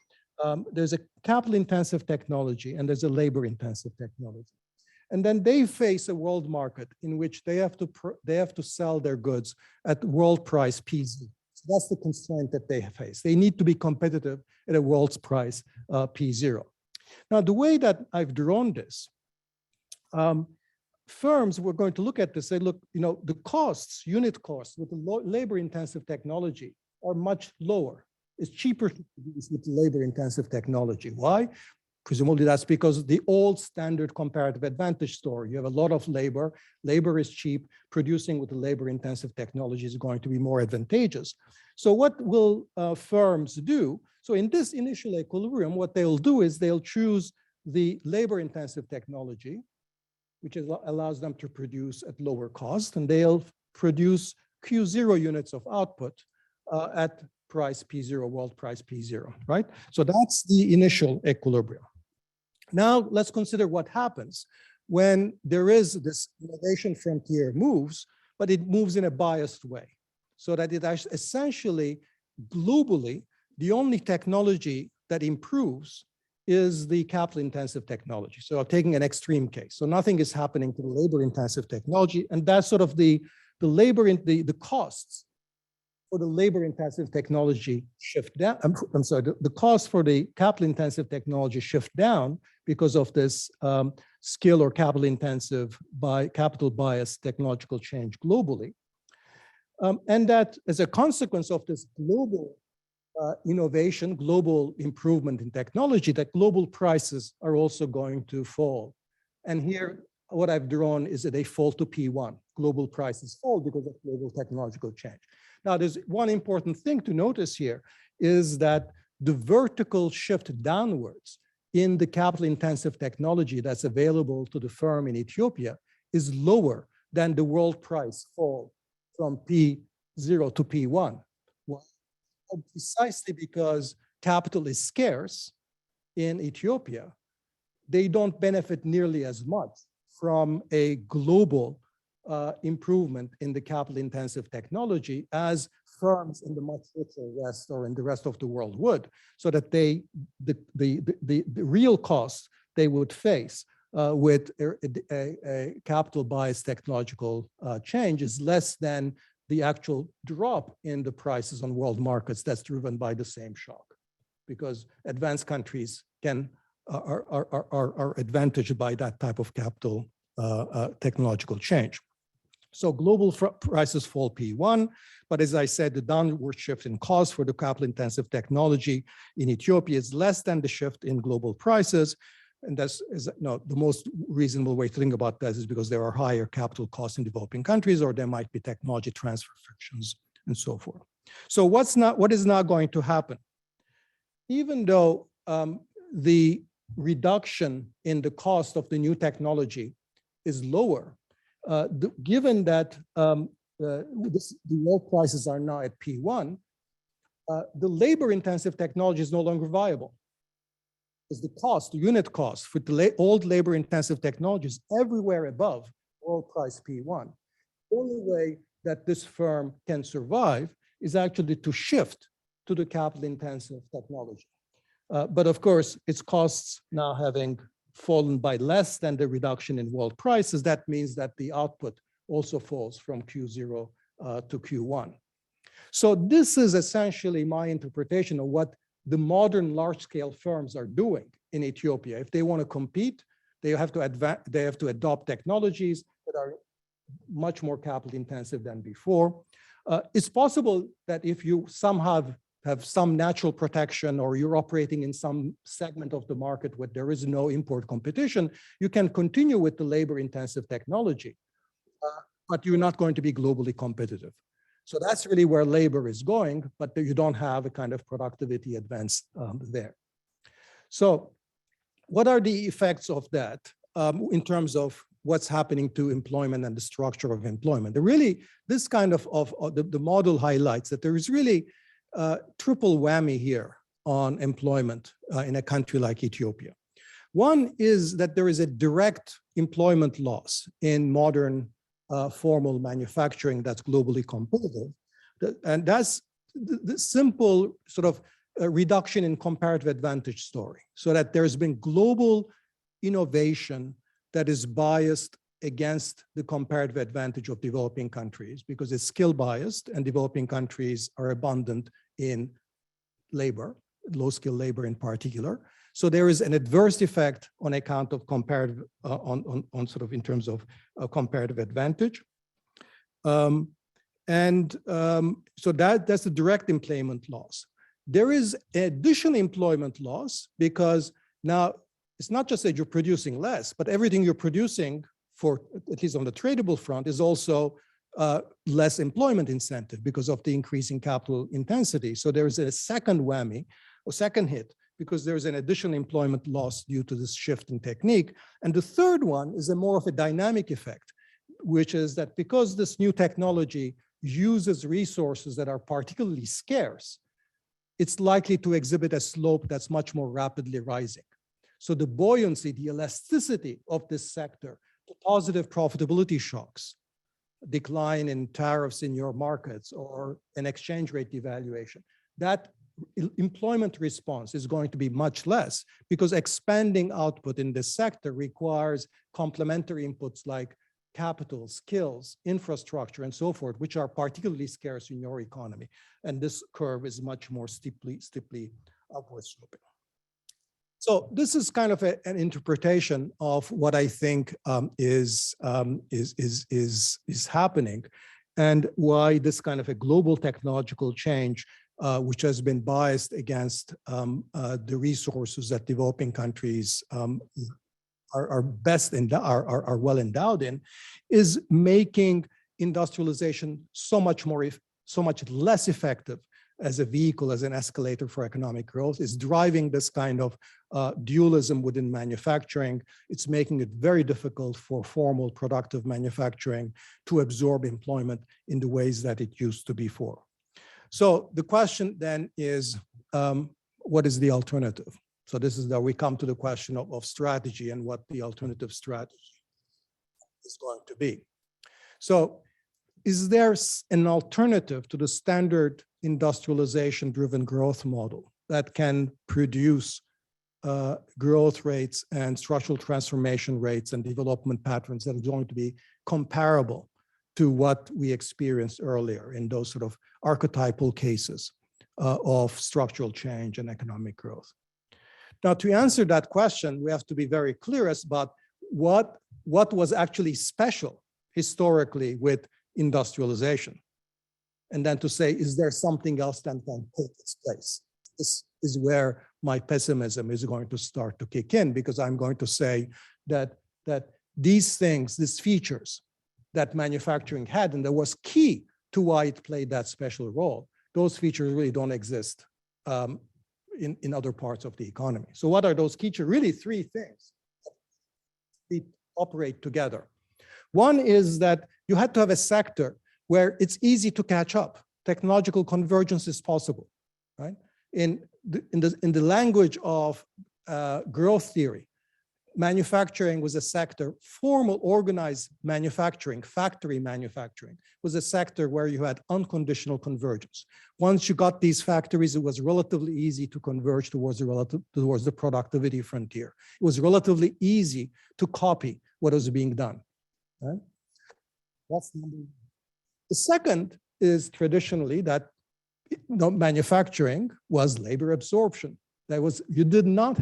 There's a capital-intensive technology and there's a labor-intensive technology. And then they face a world market in which they have to sell their goods at world price PZ. So that's the constraint that they face. They need to be competitive at a world's price P0. Now, the way that I've drawn this, firms were going to look at this, say, look, the costs, unit costs with the labor-intensive technology are much lower. It's cheaper to produce with labor-intensive technology. Why? Presumably that's because the old standard comparative advantage story. You have a lot of labor. Labor is cheap. Producing with the labor-intensive technology is going to be more advantageous. So what will firms do? So in this initial equilibrium, what they'll do is they'll choose the labor-intensive technology, which allows them to produce at lower cost, and they'll produce Q0 units of output at price P0, world price P0, right? So that's the initial equilibrium. Now let's consider what happens when there is this innovation frontier moves, but it moves in a biased way, so that it actually essentially globally, the only technology that improves is the capital-intensive technology. So I'm taking an extreme case. So nothing is happening to the labor-intensive technology, and that's sort of the costs for the labor-intensive technology shift down. I'm sorry, the cost for the capital-intensive technology shift down because of this skill or capital-intensive by capital bias technological change globally. And that as a consequence of this global innovation, global improvement in technology, that global prices are also going to fall. And here, what I've drawn is that they fall to P1. Global prices fall because of global technological change. Now, there's one important thing to notice here is that the vertical shift downwards in the capital-intensive technology that's available to the firm in Ethiopia is lower than the world price fall from P0 to P1. Well, precisely because capital is scarce in Ethiopia, they don't benefit nearly as much from a global improvement in the capital-intensive technology as firms in the much richer West or in the rest of the world would, so that the real cost they would face with a capital bias technological change is less than the actual drop in the prices on world markets that's driven by the same shock, because advanced countries are advantaged by that type of capital technological change. So global prices fall P1, but as I said, the downward shift in cost for the capital-intensive technology in Ethiopia is less than the shift in global prices. And that's the most reasonable way to think about that is because there are higher capital costs in developing countries, or there might be technology transfer frictions and so forth. So what is now going to happen? Even though the reduction in the cost of the new technology is lower, given that the world prices are now at P1, the labor-intensive technology is no longer viable. Because the unit cost for the old labor-intensive technologies everywhere above world price P1. The only way that this firm can survive is actually to shift to the capital-intensive technology. But of course, its costs now having fallen by less than the reduction in world prices, that means that the output also falls from Q0 to Q1. So this is essentially my interpretation of what the modern large-scale firms are doing in Ethiopia. If they want to compete, they have to adopt technologies that are much more capital-intensive than before. It's possible that if you somehow have some natural protection, or you're operating in some segment of the market where there is no import competition, you can continue with the labor-intensive technology, but you're not going to be globally competitive. So that's really where labor is going, but you don't have a kind of productivity advance there. So what are the effects of that in terms of what's happening to employment and the structure of employment? Really, this kind of the model highlights that there is really triple whammy here on employment in a country like Ethiopia. One is that there is a direct employment loss in modern formal manufacturing that's globally competitive. And that's the simple sort of reduction in comparative advantage story, so that there's been global innovation that is biased against the comparative advantage of developing countries because it's skill biased, and developing countries are abundant in labor, low skill labor in particular. So there is an adverse effect on account of comparative, on sort of in terms of comparative advantage. So that's the direct employment loss. There is additional employment loss because now it's not just that you're producing less, but everything you're producing for, at least on the tradable front, is also less employment incentive because of the increasing capital intensity. So there is a second whammy, or second hit, because there's an additional employment loss due to this shift in technique. And the third one is a more of a dynamic effect, which is that because this new technology uses resources that are particularly scarce, it's likely to exhibit a slope that's much more rapidly rising. So the buoyancy, the elasticity of this sector to positive profitability shocks, decline in tariffs in your markets, or an exchange rate devaluation, that employment response is going to be much less because expanding output in this sector requires complementary inputs like capital, skills, infrastructure, and so forth, which are particularly scarce in your economy. And this curve is much more steeply upward sloping. So this is kind of an interpretation of what I think is happening, and why this kind of a global technological change, which has been biased against the resources that developing countries are well endowed in, is making industrialization so much less effective as a vehicle, as an escalator for economic growth, is driving this kind of dualism within manufacturing. It's making it very difficult for formal productive manufacturing to absorb employment in the ways that it used to before. So the question then is, what is the alternative? So this is that we come to the question of strategy and what the alternative strategy is going to be. So is there an alternative to the standard industrialization-driven growth model that can produce growth rates and structural transformation rates and development patterns that are going to be comparable to what we experienced earlier in those sort of archetypal cases of structural change and economic growth? Now, to answer that question, we have to be very clear about what was actually special historically with industrialization. And then to say, is there something else that can take its place? This is where my pessimism is going to start to kick in, because I'm going to say that these things, these features that manufacturing had, and that was key to why it played that special role, those features really don't exist in other parts of the economy. So what are those features? Really three things that operate together. One is that you had to have a sector where it's easy to catch up. Technological convergence is possible, right? In the language of growth theory, manufacturing was a sector, formal organized manufacturing, factory manufacturing, was a sector where you had unconditional convergence. Once you got these factories, it was relatively easy to converge towards the productivity frontier. It was relatively easy to copy what was being done, right? That's number one. The second is traditionally that manufacturing was labor absorption. You did not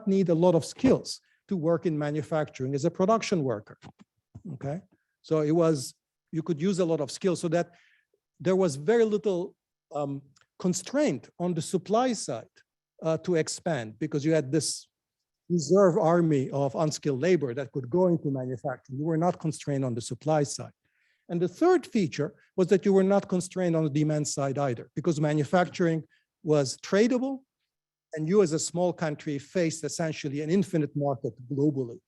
need a lot of skills to work in manufacturing as a production worker, okay? So you could use a lot of skills, so that there was very little constraint on the supply side to expand, because you had this reserve army of unskilled labor that could go into manufacturing. You were not constrained on the supply side. And the third feature was that you were not constrained on the demand side either, because manufacturing was tradable, and you as a small country faced essentially an infinite market globally.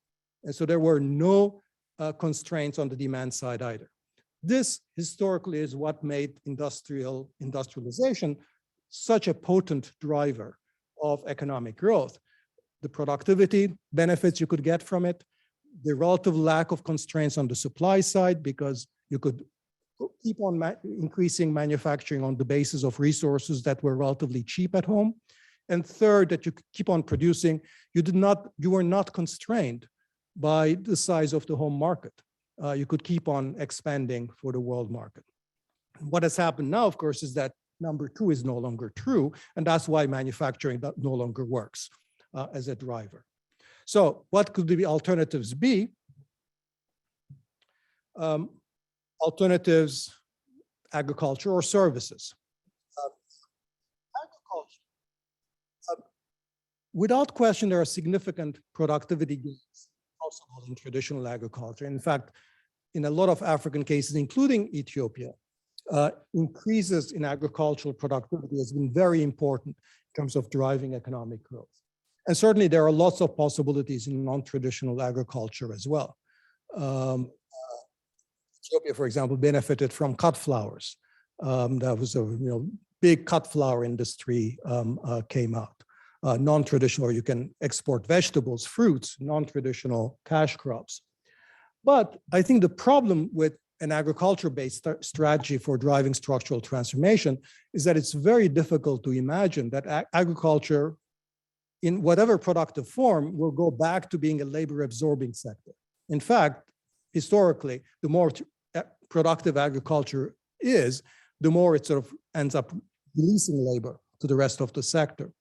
And so there were no constraints on the demand side either. this historically is what made industrialization such a potent driver of economic growth. The productivity benefits you could get from it, the relative lack of constraints on the supply side, because you could keep on increasing manufacturing on the basis of resources that were relatively cheap at home. And third, that you could keep on producing, you were not constrained by the size of the home market. You could keep on expanding for the world market. What has happened now, of course, is that number two is no longer true, and that's why manufacturing no longer works as a driver. So what could the alternatives be? Alternatives, agriculture or services. Agriculture. Without question, there are significant productivity gains possible in traditional agriculture. In fact, in a lot of African cases, including Ethiopia, increases in agricultural productivity has been very important in terms of driving economic growth. And certainly there are lots of possibilities in non-traditional agriculture as well. Ethiopia, for example, benefited from cut flowers. That was a big cut flower industry came out. Non-traditional, you can export vegetables, fruits, non-traditional cash crops. But I think the problem with an agriculture-based strategy for driving structural transformation is that it's very difficult to imagine that agriculture, in whatever productive form, will go back to being a labor-absorbing sector. In fact, historically, the more productive agriculture is, the more it sort of ends up releasing labor to the rest of the sector.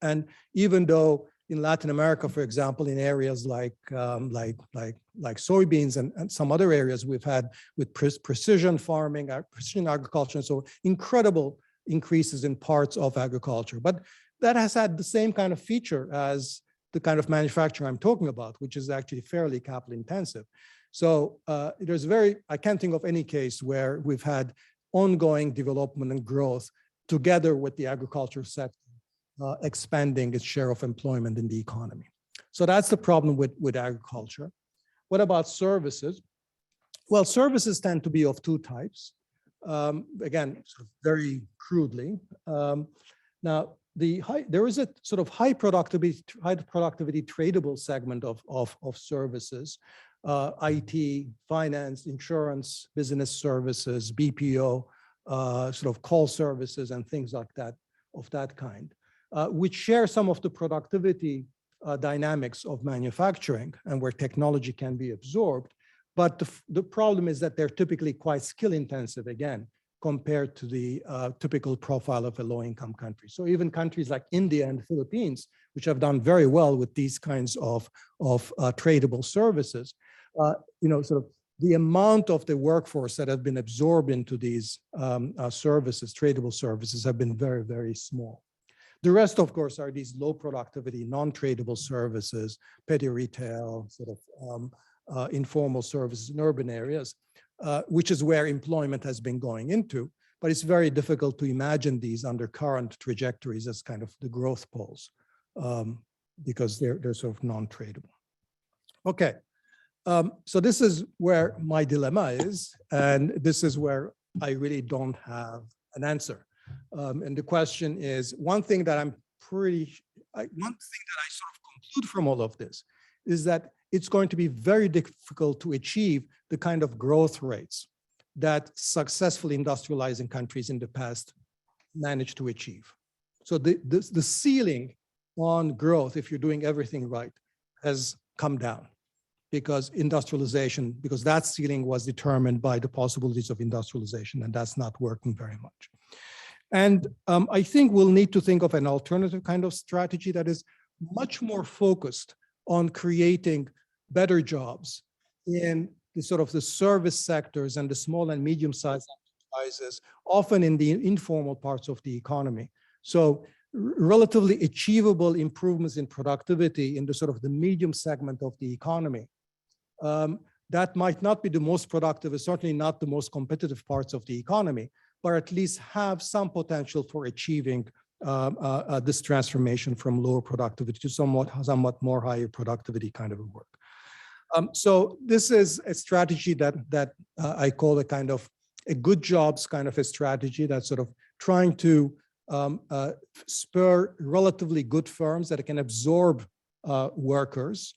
And even though in Latin America, for example, in areas like soybeans and some other areas we've had with precision farming, precision agriculture, and so incredible increases in parts of agriculture. But that has had the same kind of feature as the kind of manufacturing I'm talking about, which is actually fairly capital intensive. So I can't think of any case where we've had ongoing development and growth together with the agriculture sector expanding its share of employment in the economy. So that's the problem with agriculture. What about services? Well, services tend to be of two types. Again, sort of very crudely. Now, there is a sort of high productivity tradable segment of services, IT, finance, insurance, business services, BPO, sort of call services and things like that, of that kind, which share some of the productivity dynamics of manufacturing and where technology can be absorbed. But the problem is that they're typically quite skill intensive, again, compared to the typical profile of a low-income country. So even countries like India and the Philippines, which have done very well with these kinds of tradable services, sort of the amount of the workforce that have been absorbed into these services, tradable services, have been very, very small. The rest, of course, are these low productivity, non-tradable services, petty retail, sort of informal services in urban areas, which is where employment has been going into. But it's very difficult to imagine these under current trajectories as kind of the growth poles because they're sort of non-tradable. Okay, so this is where my dilemma is, and this is where I really don't have an answer. And the question is, one thing that I sort of conclude from all of this is that it's going to be very difficult to achieve the kind of growth rates that successful industrializing countries in the past managed to achieve. So the ceiling on growth, if you're doing everything right, has come down because that ceiling was determined by the possibilities of industrialization, and that's not working very much. And I think we'll need to think of an alternative kind of strategy that is much more focused on creating better jobs in the sort of the service sectors and the small and medium-sized enterprises, often in the informal parts of the economy. So relatively achievable improvements in productivity in the sort of the medium segment of the economy. That might not be the most productive, it's certainly not the most competitive parts of the economy, but at least have some potential for achieving this transformation from lower productivity to somewhat more higher productivity kind of work. So this is a strategy that I call a kind of a good jobs kind of a strategy that's sort of trying to spur relatively good firms that can absorb workers.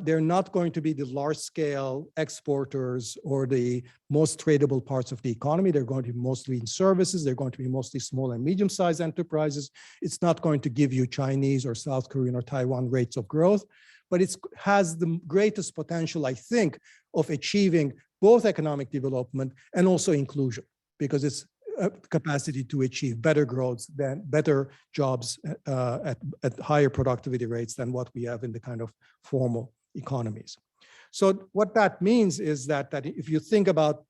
They're not going to be the large-scale exporters or the most tradable parts of the economy. They're going to be mostly in services. They're going to be mostly small and medium-sized enterprises. It's not going to give you Chinese or South Korean or Taiwan rates of growth, but it has the greatest potential, I think, of achieving both economic development and also inclusion, because it's a capacity to achieve better growth, than better jobs at higher productivity rates than what we have in the kind of formal economies. So what that means is that if you think about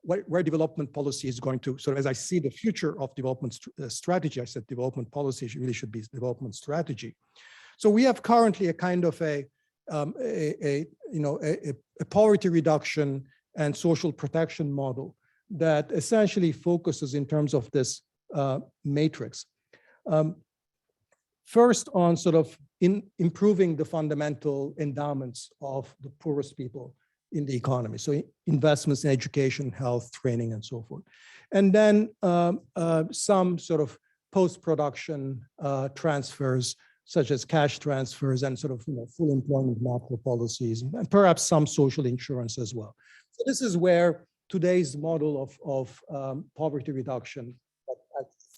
where development policy is going to, sort of as I see the future of development strategy, I said development policy really should be development strategy. So we have currently a kind of a poverty reduction and social protection model that essentially focuses in terms of this matrix. First on sort of improving the fundamental endowments of the poorest people in the economy. So investments in education, health, training, and so forth. And then some sort of post-production transfers, such as cash transfers and sort of full employment macro policies, and perhaps some social insurance as well. So this is where today's model of poverty reduction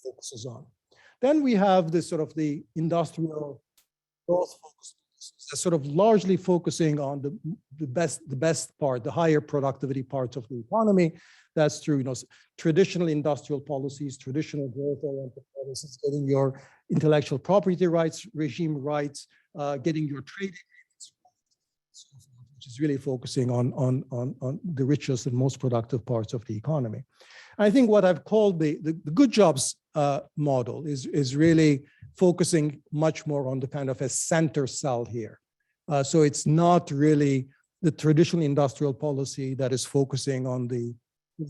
focuses on. Then we have this sort of the industrial growth focus, sort of largely focusing on the best part, the higher productivity parts of the economy. That's through traditional industrial policies, traditional growth-oriented policies, getting your intellectual property rights, regime rights, getting your trade agreements, which is really focusing on the richest and most productive parts of the economy. I think what I've called the good jobs model is really focusing much more on the kind of a center cell here. So it's not really the traditional industrial policy that is focusing on the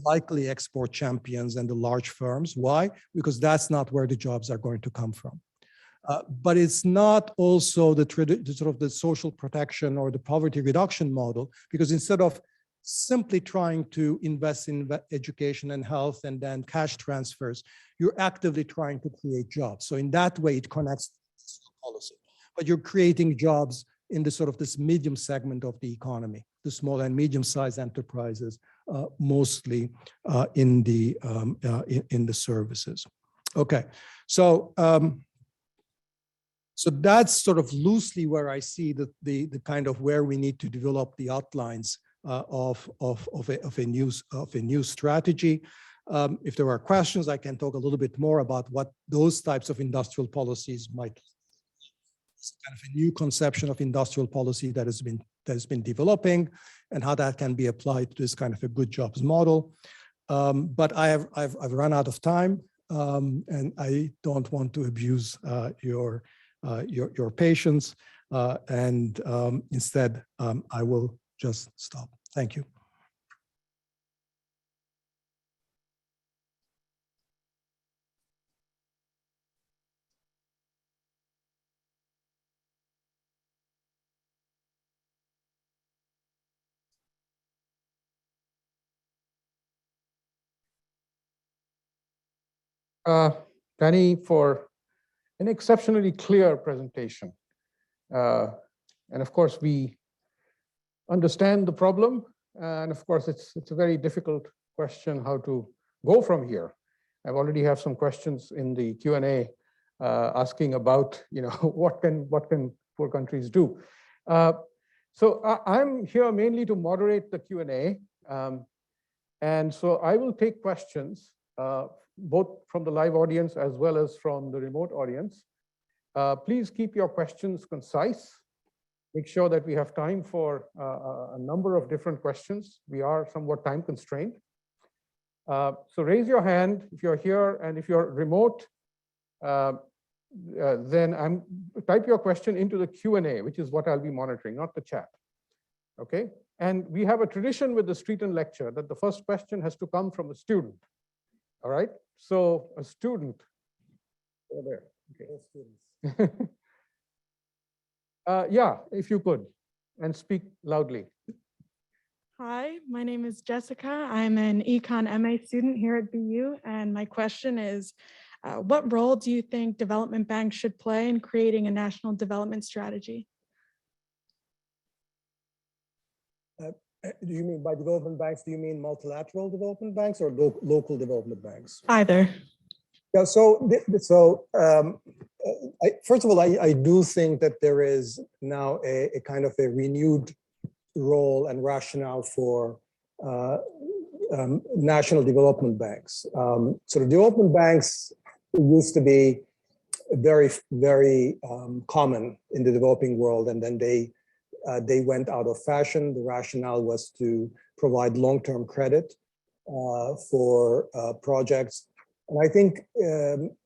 likely export champions and the large firms. Why? Because that's not where the jobs are going to come from. But it's not also the sort of the social protection or the poverty reduction model, because instead of simply trying to invest in education and health and then cash transfers, you're actively trying to create jobs. So in that way, it connects to policy. But you're creating jobs in the sort of this medium segment of the economy, the small and medium-sized enterprises, mostly in the services. Okay, so so that's sort of loosely where I see the kind of where we need to develop the outlines of a new strategy. If there are questions, I can talk a little bit more about what those types of industrial policies might. It's kind of a new conception of industrial policy that has been developing, and how that can be applied to this kind of a good jobs model. But I've run out of time, and I don't want to abuse your patience, and instead I will just stop. Thank you. Dani, for an exceptionally clear presentation. And of course, we understand the problem. And of course, it's a very difficult question how to go from here. I've already have some questions in the Q&A asking about, what can poor countries do? So I'm here mainly to moderate the Q&A. And so I will take questions both from the live audience as well as from the remote audience. Please keep your questions concise. Make sure that we have time for a number of different questions. We are somewhat time constrained. So raise your hand if you're here, and if you're remote, then type your question into the Q&A, which is what I'll be monitoring, not the chat. Okay? And we have a tradition with the Streeten lecture that the first question has to come from a student. All right? So a student over there. Okay. Yeah, if you could. and speak loudly. Hi, my name is Jessica. I'm an Econ MA student here at BU, and my question is, what role do you think development banks should play in creating a national development strategy? Do you mean by development banks, do you mean multilateral development banks or local development banks? Either. Yeah, first of all, I do think that there is now a kind of a renewed role and rationale for national development banks. So the development banks used to be very common in the developing world, and then they went out of fashion. The rationale was to provide long-term credit for projects. And I think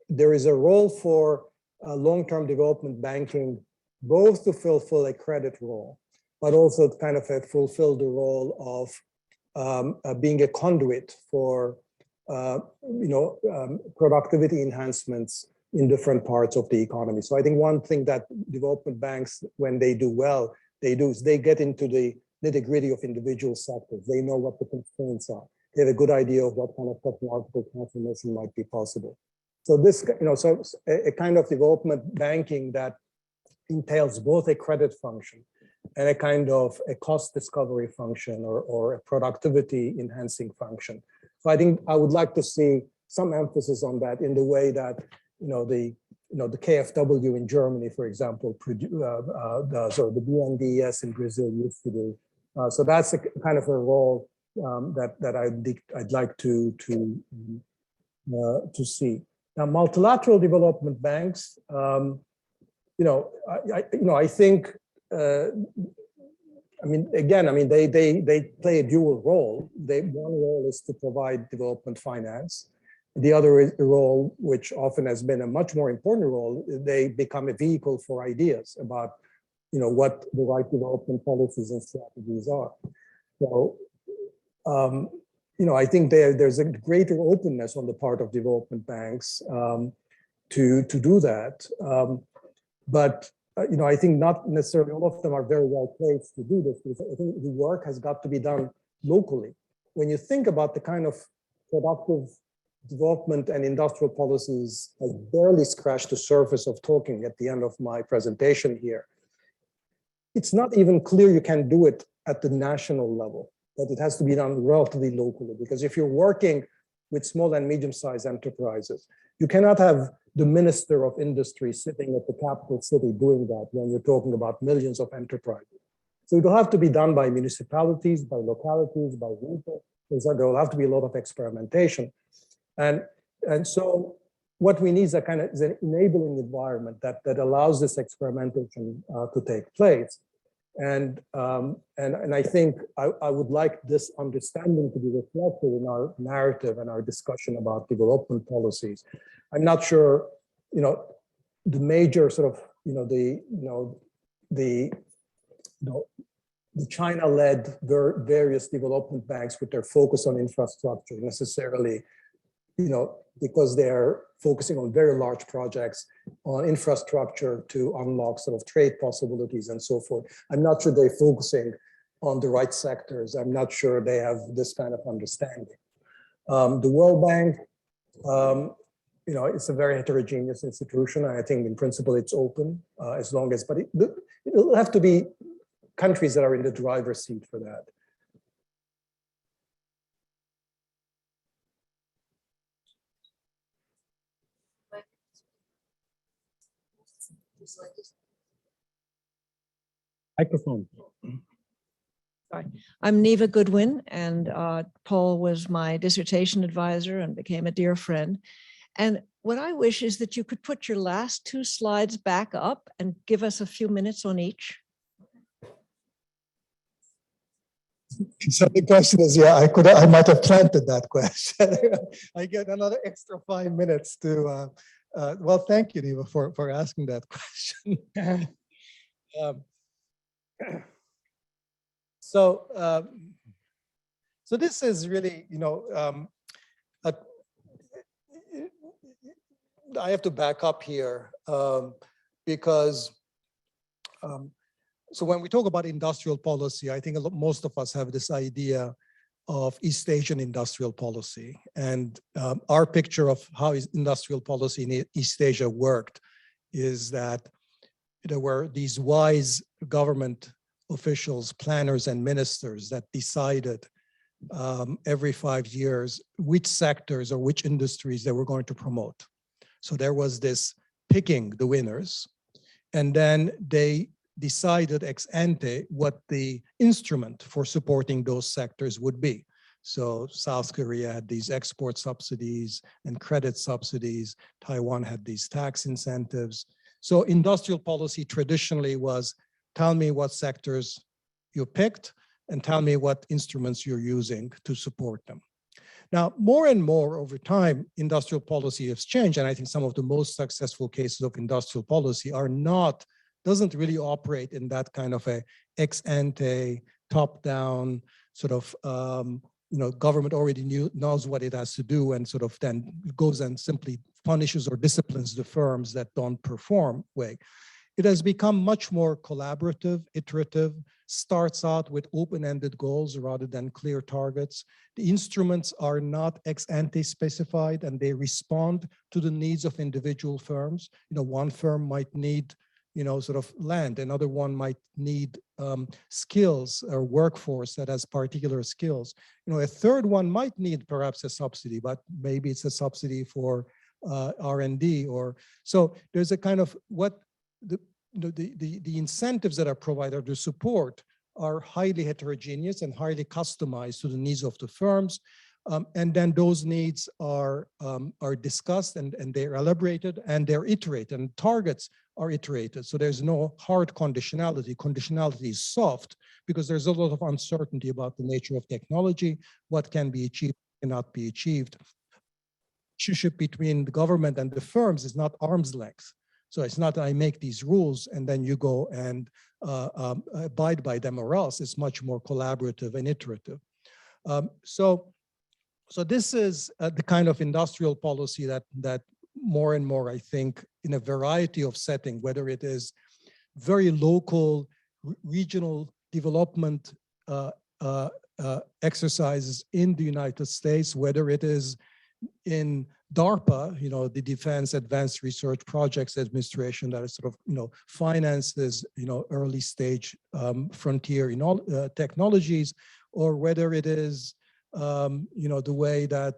there is a role for long-term development banking, both to fulfill a credit role, but also to kind of fulfill the role of being a conduit for productivity enhancements in different parts of the economy. So I think one thing that development banks, when they do well, they do is they get into the nitty-gritty of individual sectors. They know what the constraints are. They have a good idea of what kind of technological transformation might be possible. So this, so a kind of development banking that entails both a credit function and a kind of a cost discovery function or a productivity enhancing function. So I think I would like to see some emphasis on that in the way that the KfW in Germany, for example, does, or the BNDES in Brazil used to do. So that's a kind of a role that I'd like to see. Now, multilateral development banks, I think. They play a dual role. One role is to provide development finance. The other role, which often has been a much more important role, they become a vehicle for ideas about, what the right development policies and strategies are. So, I think there's a greater openness on the part of development banks to do that. But I think not necessarily all of them are very well placed to do this, because I think the work has got to be done locally. When you think about the kind of productive development and industrial policies, I barely scratched the surface of talking at the end of my presentation here. It's not even clear you can do it at the national level, but it has to be done relatively locally, because if you're working with small and medium-sized enterprises, you cannot have the Minister of Industry sitting at the capital city doing that when you're talking about millions of enterprises. So it'll have to be done by municipalities, by localities, by people. There will have to be a lot of experimentation. And so what we need is an enabling environment that allows this experimentation to take place. And I think I would like this understanding to be reflected in our narrative and our discussion about development policies. I'm not sure, the major sort of, the China-led various development banks with their focus on infrastructure necessarily, because they're focusing on very large projects on infrastructure to unlock sort of trade possibilities and so forth. I'm not sure they're focusing on the right sectors. I'm not sure they have this kind of understanding. The World Bank, it's a very heterogeneous institution. I think in principle it's open as long as, but it'll have to be countries that are in the driver's seat for that. Microphone. Sorry. I'm Neva Goodwin, and Paul was my dissertation advisor and became a dear friend. And what I wish is that you could put your last two slides back up and give us a few minutes on each. So the question is, I might have planted that question. I get another extra 5 minutes to, well, thank you, Neva, for asking that question. So this is really, I have to back up here because So when we talk about industrial policy, I think most of us have this idea of East Asian industrial policy. And our picture of how industrial policy in East Asia worked is that there were these wise government officials, planners, and ministers that decided every 5 years which sectors or which industries they were going to promote. So there was this picking the winners, and then they decided ex ante what the instrument for supporting those sectors would be. So South Korea had these export subsidies and credit subsidies. Taiwan had these tax incentives. So industrial policy traditionally was, tell me what sectors you picked and tell me what instruments you're using to support them. Now, more and more over time, industrial policy has changed. And I think some of the most successful cases of industrial policy doesn't really operate in that kind of a ex ante, top down sort of, government already knows what it has to do and sort of then goes and simply punishes or disciplines the firms that don't perform way. It has become much more collaborative, iterative, starts out with open-ended goals rather than clear targets. The instruments are not ex ante specified and they respond to the needs of individual firms. One firm might need sort of land. Another one might need skills or workforce that has particular skills. A third one might need perhaps a subsidy, but maybe it's a subsidy for R&D or so. There's a kind of the incentives that are provided, the support are highly heterogeneous and highly customized to the needs of the firms. And then those needs are discussed and they're elaborated and they're iterated and targets are iterated. So there's no hard conditionality. Conditionality is soft because there's a lot of uncertainty about the nature of technology, what can be achieved, cannot be achieved. Relationship between the government and the firms is not arm's length. So it's not I make these rules and then you go and abide by them or else. It's much more collaborative and iterative. So this is the kind of industrial policy that more and more, I think, in a variety of settings, whether it is very local, regional development exercises in the United States, whether it is in DARPA, the Defense Advanced Research Projects Administration that is sort of, finances, early stage frontier in all technologies, or whether it is, the way that,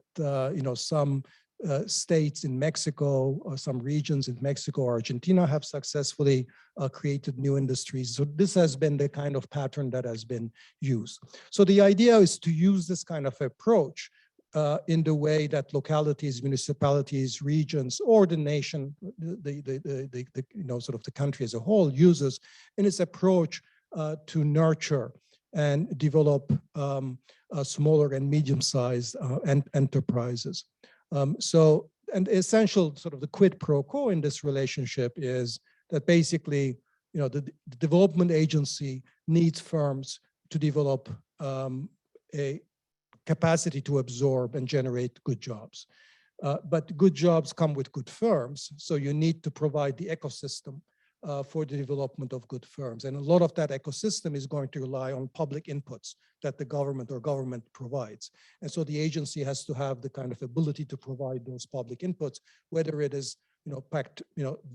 some states in Mexico or some regions in Mexico or Argentina have successfully created new industries. So this has been the kind of pattern that has been used. So the idea is to use this kind of approach in the way that localities, municipalities, regions, or the nation, sort of the country as a whole uses in its approach to nurture and develop smaller and medium-sized enterprises. And essential sort of the quid pro quo in this relationship is that basically, the development agency needs firms to develop a capacity to absorb and generate good jobs. But good jobs come with good firms, so you need to provide the ecosystem for the development of good firms. And a lot of that ecosystem is going to rely on public inputs that the government or government provides. And so the agency has to have the kind of ability to provide those public inputs, whether it is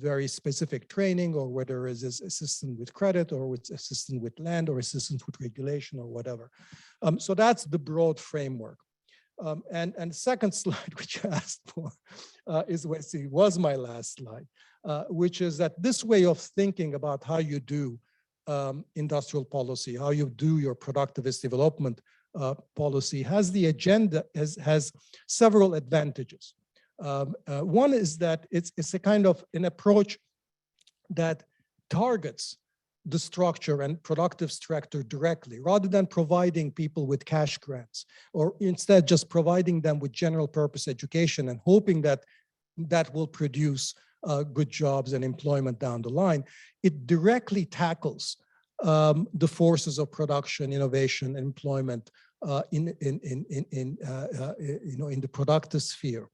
very specific training, or whether it is assistance with credit, or with assistance with land, or assistance with regulation, or whatever. So that's the broad framework. And the second slide, which you asked for, was my last slide, which is that this way of thinking about how you do industrial policy, how you do your productivist development policy has the agenda, has several advantages. One is that it's a kind of an approach that targets the structure and productive structure directly, rather than providing people with cash grants, or instead just providing them with general purpose education and hoping that that will produce good jobs and employment down the line. It directly tackles the forces of production, innovation, and employment in the productive sphere.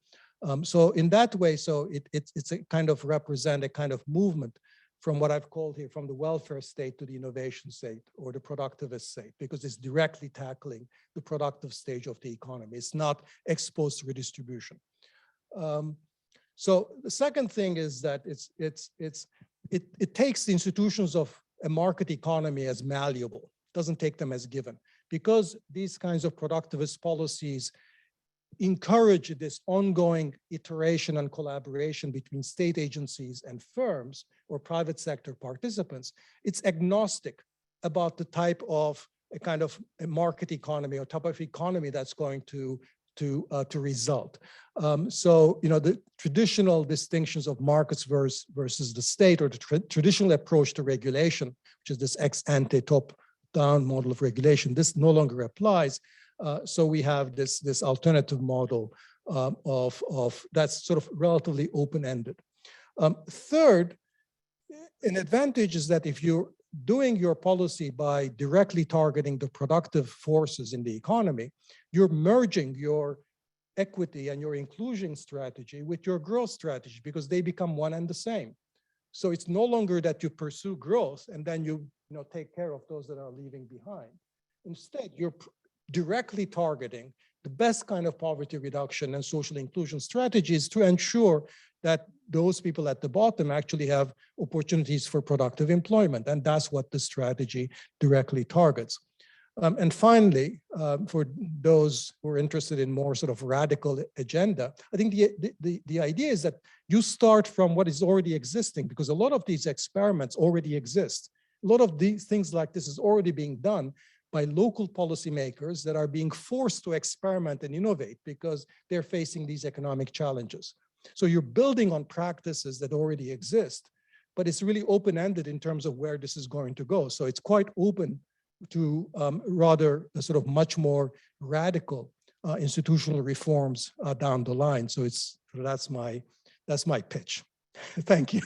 So in that way, so it's a kind of represent a kind of movement from what I've called here, from the welfare state to the innovation state or the productivist state, because it's directly tackling the productive stage of the economy. It's not exposed to redistribution. So the second thing is that it takes the institutions of a market economy as malleable, doesn't take them as given, because these kinds of productivist policies encourage this ongoing iteration and collaboration between state agencies and firms or private sector participants. It's agnostic about the type of a kind of a market economy or type of economy that's going to result. So, you know, the traditional distinctions of markets versus the state, or the traditional approach to regulation, which is this ex ante top-down model of regulation, this no longer applies. So we have this alternative model of that's sort of relatively open-ended. Third, an advantage is that if you're doing your policy by directly targeting the productive forces in the economy, you're merging your equity and your inclusion strategy with your growth strategy, because they become one and the same. So it's no longer that you pursue growth and then you take care of those that are leaving behind. Instead, you're directly targeting the best kind of poverty reduction and social inclusion strategies to ensure that those people at the bottom actually have opportunities for productive employment. And that's what the strategy directly targets. And finally, for those who are interested in more sort of radical agenda, I think the idea is that you start from what is already existing, because a lot of these experiments already exist. A lot of these things like this is already being done by local policymakers that are being forced to experiment and innovate because they're facing these economic challenges. So you're building on practices that already exist, but it's really open-ended in terms of where this is going to go. So it's quite open to rather sort of much more radical institutional reforms down the line. So that's my pitch. Thank you.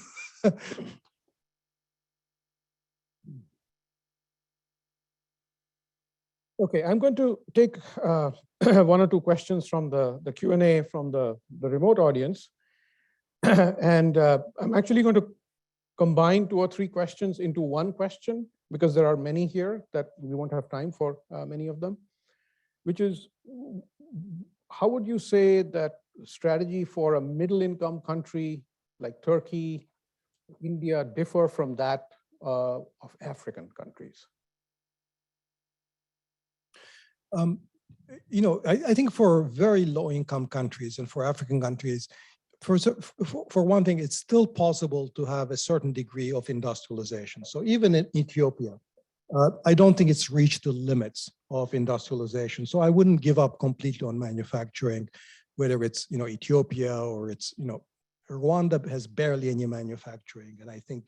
Okay, I'm going to take one or two questions from the Q&A from the remote audience. And I'm actually going to combine 2 or 3 questions into one question, because there are many here that we won't have time for many of them, which is, how would you say that strategy for a middle-income country like Turkey, India differ from that of African countries? I think for very low-income countries and for African countries, for one thing, it's still possible to have a certain degree of industrialization. So even in Ethiopia, I don't think it's reached the limits of industrialization. So I wouldn't give up completely on manufacturing, whether it's Ethiopia or it's Rwanda has barely any manufacturing, and I think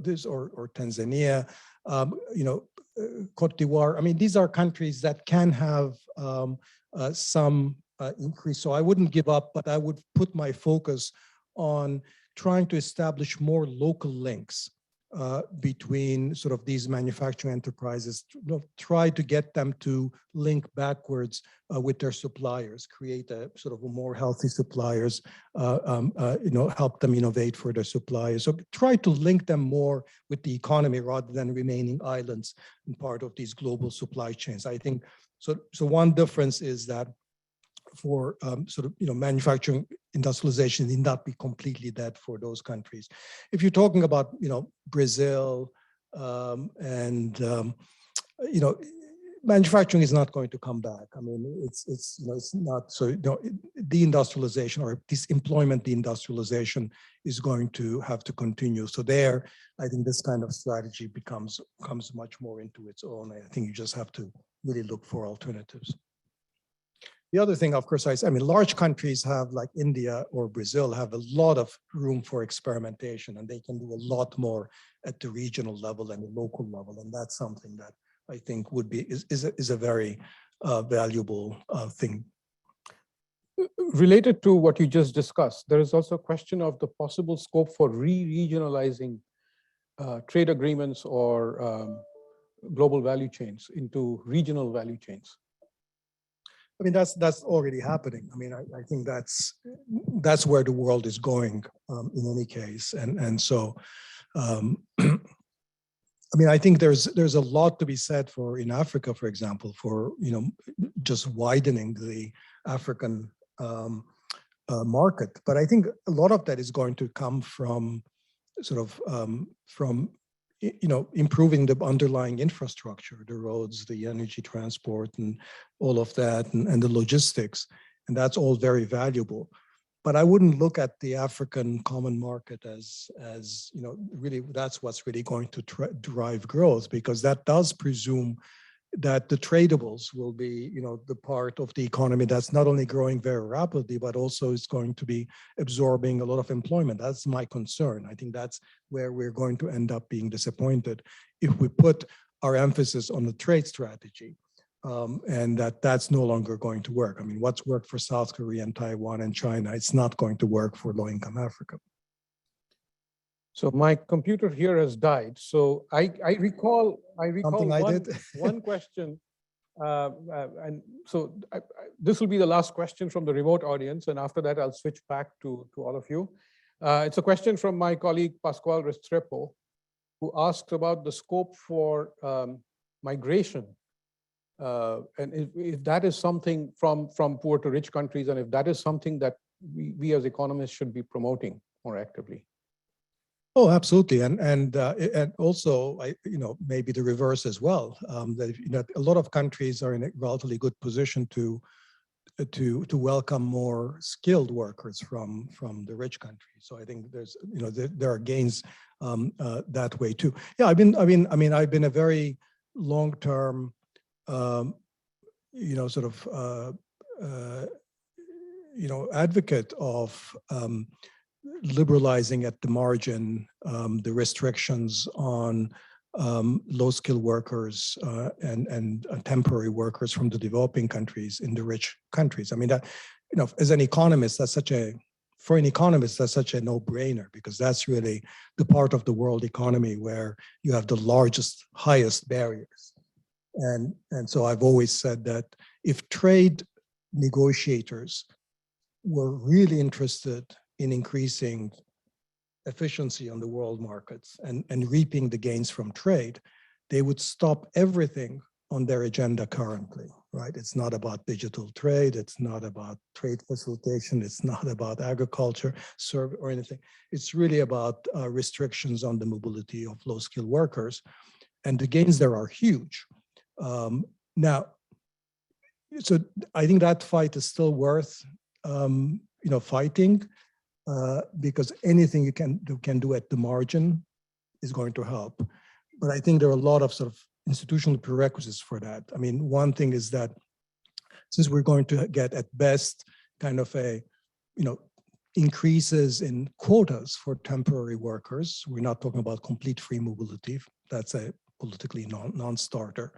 this or Tanzania, Cote d'Ivoire. I mean, these are countries that can have some increase. So I wouldn't give up, but I would put my focus on trying to establish more local links between sort of these manufacturing enterprises, try to get them to link backwards with their suppliers, create a sort of a more healthy suppliers, help them innovate for their suppliers. So try to link them more with the economy rather than remaining islands in part of these global supply chains. I think so. So one difference is that for manufacturing industrialization need not be completely dead for those countries. If you're talking about Brazil manufacturing is not going to come back. I mean, it's not so. Deindustrialization or disemployment deindustrialization is going to have to continue. So there, I think this kind of strategy comes much more into its own. I think you just have to really look for alternatives. The other thing, of course, I mean, large countries have, like India or Brazil, have a lot of room for experimentation, and they can do a lot more at the regional level and the local level, and that's something that I think is a very valuable thing. Related to what you just discussed, there is also a question of the possible scope for re-regionalizing trade agreements or global value chains into regional value chains. I mean, that's already happening. I mean, I think that's where the world is going in any case. And so I mean, I think there's a lot to be said for in Africa, for example, for just widening the African market. But I think a lot of that is going to come from sort of from improving the underlying infrastructure, the roads, the energy transport, and all of that, and the logistics, and that's all very valuable. But I wouldn't look at the African common market as really that's what's really going to drive growth, because that does presume that the tradables will be, the part of the economy that's not only growing very rapidly, but also is going to be absorbing a lot of employment. That's my concern. I think that's where we're going to end up being disappointed if we put our emphasis on the trade strategy. And that's no longer going to work. I mean, what's worked for South Korea and Taiwan and China, it's not going to work for low-income Africa. So my computer here has died. So I recall one question, and so this will be the last question from the remote audience, and after that I'll switch back to all of you. It's a question from my colleague Pascual Restrepo, who asks about the scope for migration. And if that is something from poor to rich countries, and if that is something that we as economists should be promoting more actively. Oh, absolutely, and also, maybe the reverse as well. That a lot of countries are in a relatively good position to welcome more skilled workers from the rich countries. So I think there's there are gains that way too. Yeah, I've been a very long-term advocate of liberalizing at the margin the restrictions on low-skilled workers and temporary workers from the developing countries in the rich countries. I mean, that as an economist, for an economist, that's such a no-brainer, because that's really the part of the world economy where you have the largest, highest barriers. And so I've always said that if trade negotiators were really interested in increasing efficiency on the world markets and reaping the gains from trade, they would stop everything on their agenda currently, right? It's not about digital trade, it's not about trade facilitation, it's not about agriculture, or anything. It's really about restrictions on the mobility of low-skilled workers, and the gains there are huge. Now, so I think that fight is still worth fighting, because anything you can do at the margin is going to help. But I think there are a lot of sort of institutional prerequisites for that. I mean, one thing is that since we're going to get at best kind of increases in quotas for temporary workers, we're not talking about complete free mobility. That's a politically non-starter.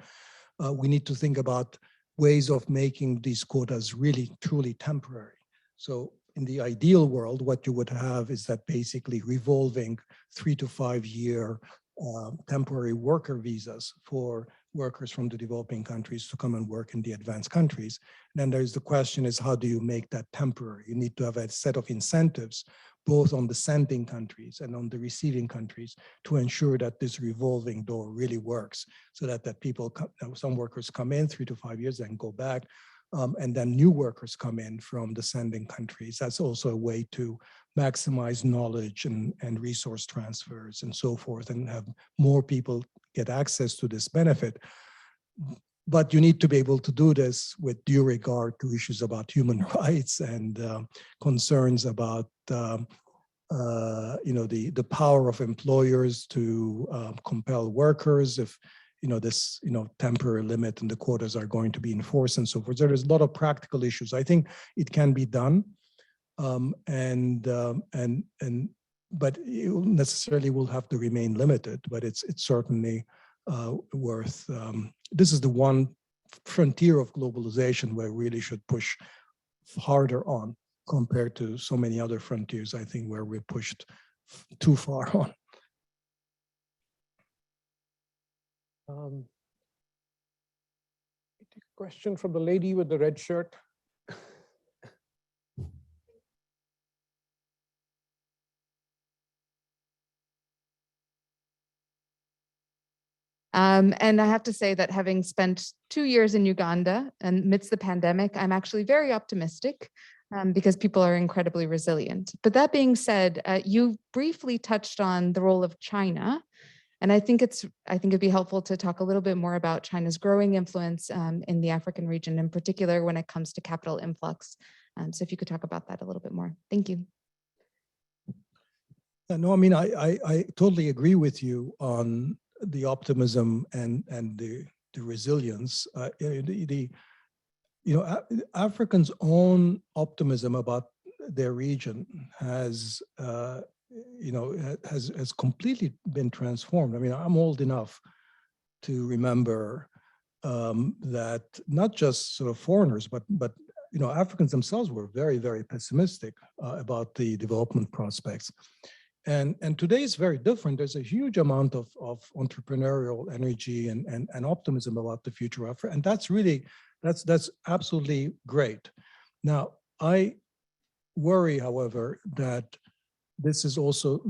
We need to think about ways of making these quotas really, truly temporary. So in the ideal world, what you would have is that basically revolving 3 to 5 year temporary worker visas for workers from the developing countries to come and work in the advanced countries. And then there's the question is, how do you make that temporary? You need to have a set of incentives, both on the sending countries and on the receiving countries, to ensure that this revolving door really works, so that people, some workers come in 3 to 5 years and go back, and then new workers come in from the sending countries. That's also a way to maximize knowledge and resource transfers and so forth, and have more people get access to this benefit. But you need to be able to do this with due regard to issues about human rights and concerns about the power of employers to compel workers if this temporary limit and the quotas are going to be enforced and so forth. So there's a lot of practical issues. I think it can be done, but it necessarily will have to remain limited. But it's certainly worth. This is the one frontier of globalization where we really should push harder on, compared to so many other frontiers, I think, where we're pushed too far on. Take a question from the lady with the red shirt. And I have to say that having spent 2 years in Uganda amidst the pandemic, I'm actually very optimistic because people are incredibly resilient. But that being said, you briefly touched on the role of China. And I think it'd be helpful to talk a little bit more about China's growing influence in the African region, in particular when it comes to capital influx. So if you could talk about that a little bit more. Thank you. No, I mean, I totally agree with you on the optimism and the resilience. Africans' own optimism about their region has completely been transformed. I mean, I'm old enough to remember that not just sort of foreigners, but Africans themselves were very, very pessimistic about the development prospects. And today is very different. There's a huge amount of entrepreneurial energy and optimism about the future of Africa. And that's absolutely great. Now, I worry, however, that this is also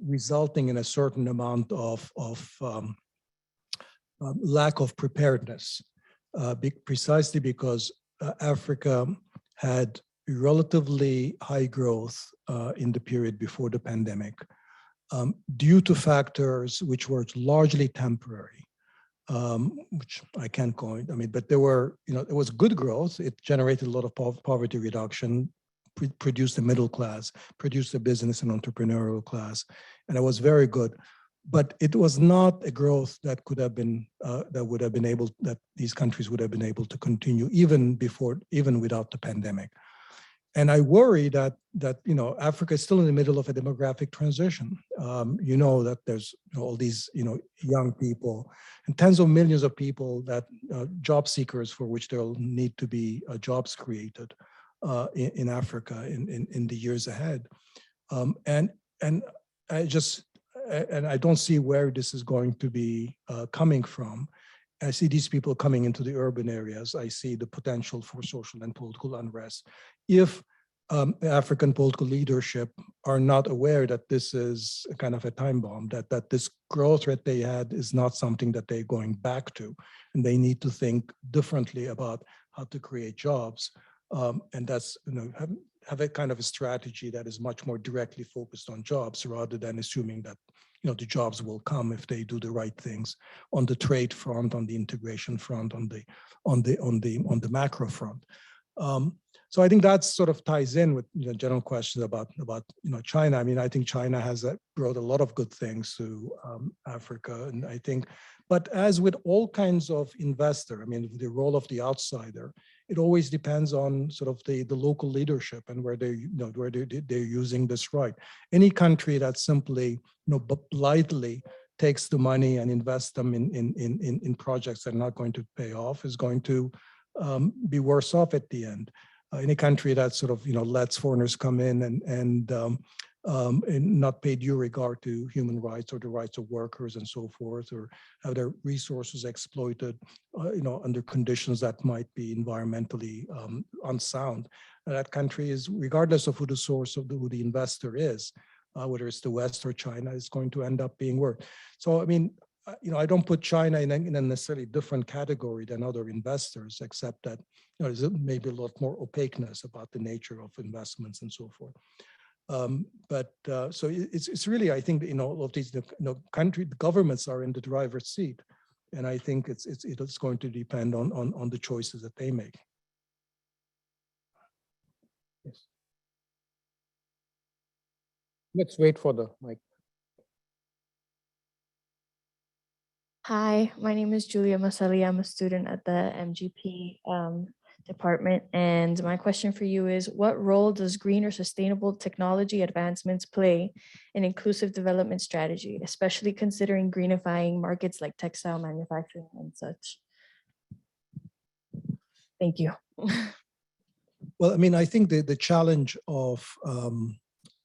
resulting in a certain amount of lack of preparedness, precisely because Africa had relatively high growth in the period before the pandemic, due to factors which were largely temporary, which I can't coin. I mean, but there were, it was good growth. It generated a lot of poverty reduction, produced a middle class, produced a business and entrepreneurial class, and it was very good. But it was not a growth that could have been, that these countries would have been able to continue even without the pandemic. And I worry that Africa is still in the middle of a demographic transition. That there's all these young people and tens of millions of people that job seekers for which there'll need to be jobs created in Africa in the years ahead. And I don't see where this is going to be coming from. I see these people coming into the urban areas. I see the potential for social and political unrest. If African political leadership are not aware that this is a kind of a time bomb, that this growth rate they had is not something that they're going back to, and they need to think differently about how to create jobs, and that's have a kind of a strategy that is much more directly focused on jobs rather than assuming that the jobs will come if they do the right things on the trade front, on the integration front, on the macro front. So I think that sort of ties in with general questions about China. I mean, I think China has brought a lot of good things to Africa, and I think, but as with all kinds of investor, I mean, the role of the outsider, it always depends on sort of the local leadership and where they're using this right. Any country that simply blithely takes the money and invests them in projects that are not going to pay off is going to be worse off at the end. Any country that sort of lets foreigners come in and not pay due regard to human rights or the rights of workers and so forth, or have their resources exploited, under conditions that might be environmentally unsound. That country is, regardless of who the source of who the investor is, whether it's the West or China, is going to end up being worse. So I mean, I don't put China in a necessarily different category than other investors, except that there's maybe a lot more opaqueness about the nature of investments and so forth. So it's really, I think, all of these country governments are in the driver's seat, and I think it's going to depend on the choices that they make. Yes. Let's wait for the mic. Hi, my name is Julia Maselli. I'm a student at the MGP department. And my question for you is, what role does green or sustainable technology advancements play in inclusive development strategy, especially considering greenifying markets like textile manufacturing and such? Thank you. Well, I mean, I think the challenge of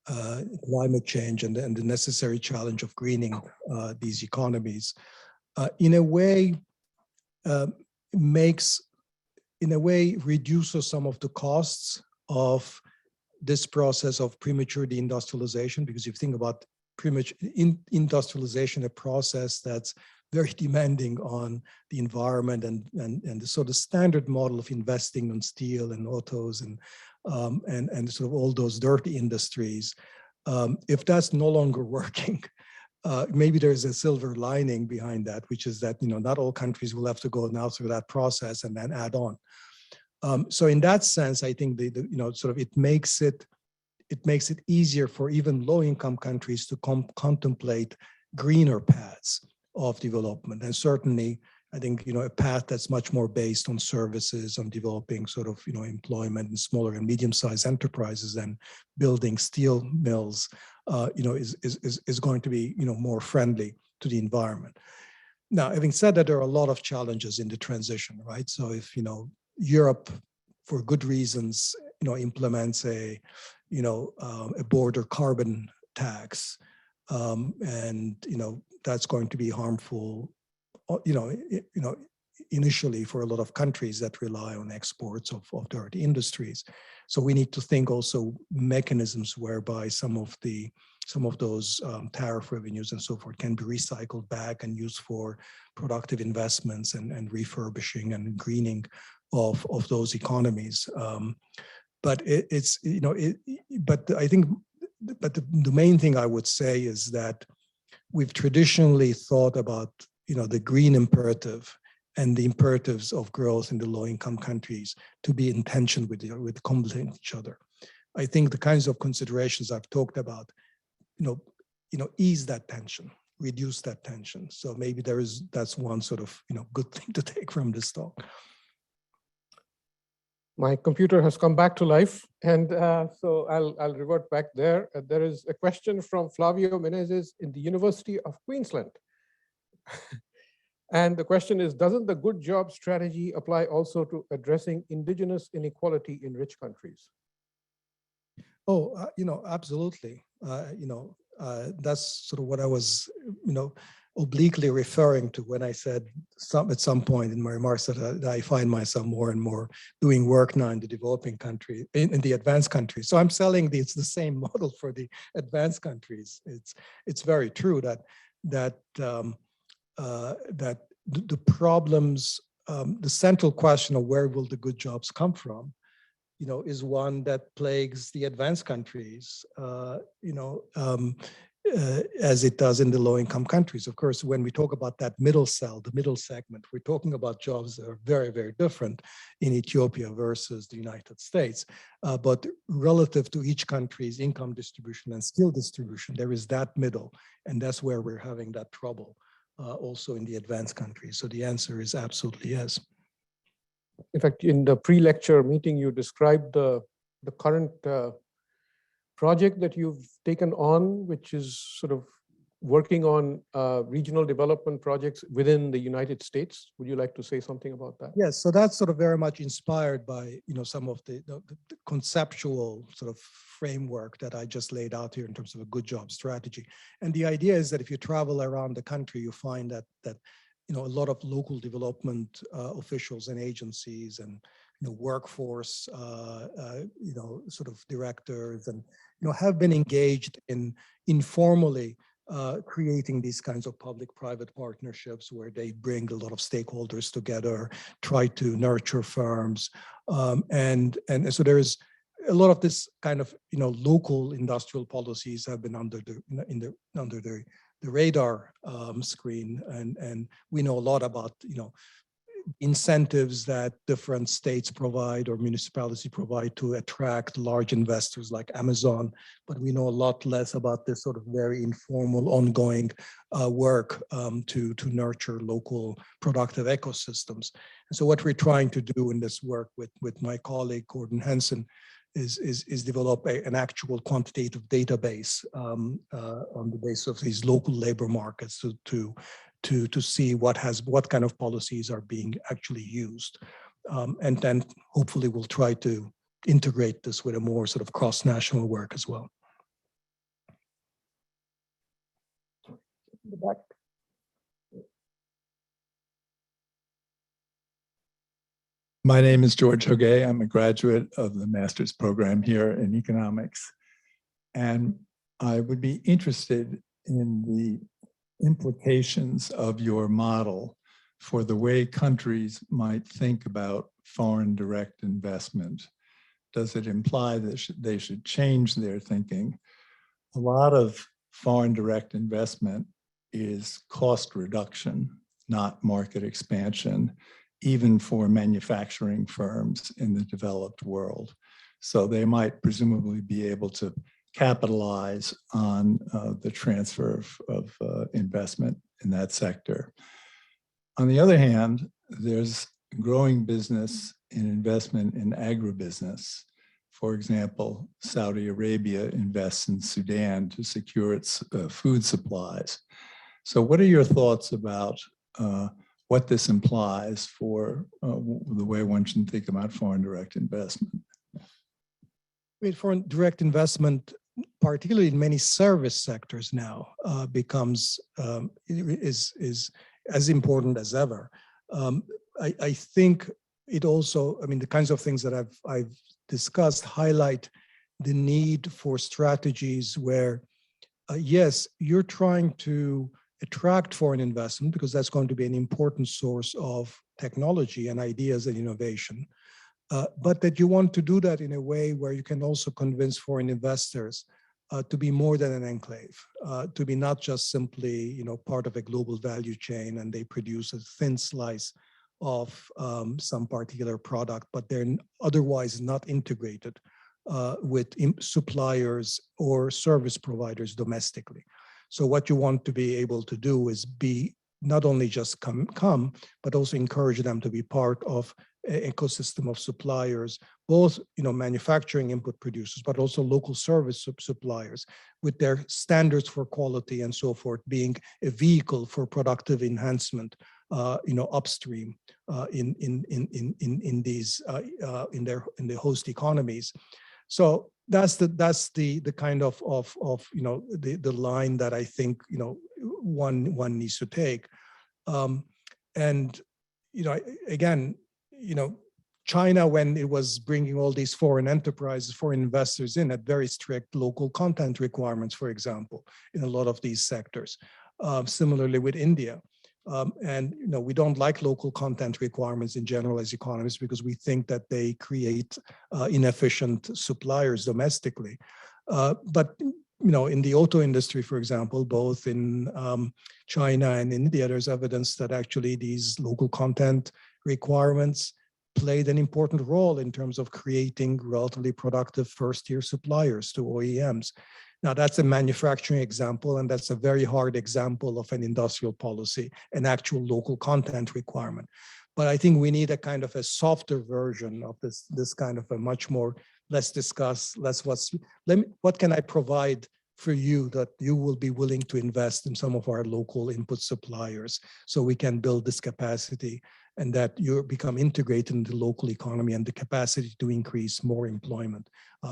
climate change and the necessary challenge of greening these economies in a way reduces some of the costs of this process of prematurity industrialization, because if you think about industrialization, a process that's very demanding on the environment and the sort of standard model of investing on steel and autos and sort of all those dirty industries. If that's no longer working, maybe there's a silver lining behind that, which is that, not all countries will have to go now through that process and then add on. So in that sense, I think it makes it easier for even low-income countries to contemplate greener paths of development. And certainly, I think, a path that's much more based on services, on developing sort of, employment in smaller and medium-sized enterprises than building steel mills, is going to be, more friendly to the environment. Now, having said that, there are a lot of challenges in the transition, right? So if, Europe, for good reasons, implements a border carbon tax, and, that's going to be harmful, initially for a lot of countries that rely on exports of dirty industries. So we need to think also mechanisms whereby some of those tariff revenues and so forth can be recycled back and used for productive investments and refurbishing and greening of those economies. But I think the main thing I would say is that we've traditionally thought about the green imperative and the imperatives of growth in the low-income countries to be in tension with complementing each other. I think the kinds of considerations I've talked about, ease that tension, reduce that tension. So maybe that's one sort of good thing to take from this talk. My computer has come back to life, and so I'll revert back there. There is a question from Flavio Menezes in the University of Queensland. And the question is, doesn't the good job strategy apply also to addressing indigenous inequality in rich countries? Oh, absolutely. That's sort of what I was, obliquely referring to when I said at some point in my remarks that I find myself more and more doing work now in the developing country, in the advanced countries. So I'm selling it's the same model for the advanced countries. It's very true that the problems, the central question of where will the good jobs come from, is one that plagues the advanced countries, as it does in the low-income countries. Of course, when we talk about that middle cell, the middle segment, we're talking about jobs that are very, very different in Ethiopia versus the United States. But relative to each country's income distribution and skill distribution, there is that middle, and that's where we're having that trouble also in the advanced countries. So the answer is absolutely yes. In fact, in the pre-lecture meeting, you described the current project that you've taken on, which is sort of working on regional development projects within the United States. Would you like to say something about that? Yes, so that's sort of very much inspired by some of the conceptual sort of framework that I just laid out here in terms of a good job strategy. And the idea is that if you travel around the country, you find that a lot of local development officials and agencies and workforce sort of directors and have been engaged in informally creating these kinds of public-private partnerships where they bring a lot of stakeholders together, try to nurture firms, and so there is a lot of this kind of local industrial policies have been under the radar screen, and we know a lot about incentives that different states provide or municipalities provide to attract large investors like Amazon, but we know a lot less about this sort of very informal ongoing work to nurture local productive ecosystems. And so what we're trying to do in this work with my colleague Gordon Henson is develop an actual quantitative database on the basis of these local labor markets to see what kind of policies are being actually used. And then hopefully we'll try to integrate this with a more sort of cross-national work as well. My name is George Hogue. I'm a graduate of the master's program here in economics. And I would be interested in the implications of your model for the way countries might think about foreign direct investment? Does it imply that they should change their thinking? A lot of foreign direct investment is cost reduction, not market expansion, even for manufacturing firms in the developed world. So they might presumably be able to capitalize on the transfer of investment in that sector. On the other hand, there's growing business and investment in agribusiness. For example, Saudi Arabia invests in Sudan to secure its food supplies. So what are your thoughts about what this implies for the way one should think about foreign direct investment? I mean, foreign direct investment, particularly in many service sectors now, becomes is as important as ever. I think it also, I mean, the kinds of things that I've discussed highlight the need for strategies where, yes, you're trying to attract foreign investment because that's going to be an important source of technology and ideas and innovation. But that you want to do that in a way where you can also convince foreign investors to be more than an enclave, to be not just simply, part of a global value chain and they produce a thin slice of some particular product, but they're otherwise not integrated with suppliers or service providers domestically. So what you want to be able to do is be not only just come, but also encourage them to be part of an ecosystem of suppliers, both manufacturing input producers, but also local service suppliers with their standards for quality and so forth, being a vehicle for productive enhancement, upstream in these in the host economies. So that's the kind of the line that I think one needs to take. And again, China, when it was bringing all these foreign enterprises, foreign investors in, had very strict local content requirements, for example, in a lot of these sectors. Similarly with India. And we don't like local content requirements in general as economists because we think that they create inefficient suppliers domestically. But in the auto industry, for example, both in China and India, there's evidence that actually these local content requirements played an important role in terms of creating relatively productive first-tier suppliers to OEMs. Now, that's a manufacturing example, and that's a very hard example of an industrial policy, an actual local content requirement. But I think we need a kind of a softer version of this kind of a much more, let's discuss, what can I provide for you that you will be willing to invest in some of our local input suppliers so we can build this capacity and that you become integrated in the local economy and the capacity to increase more employment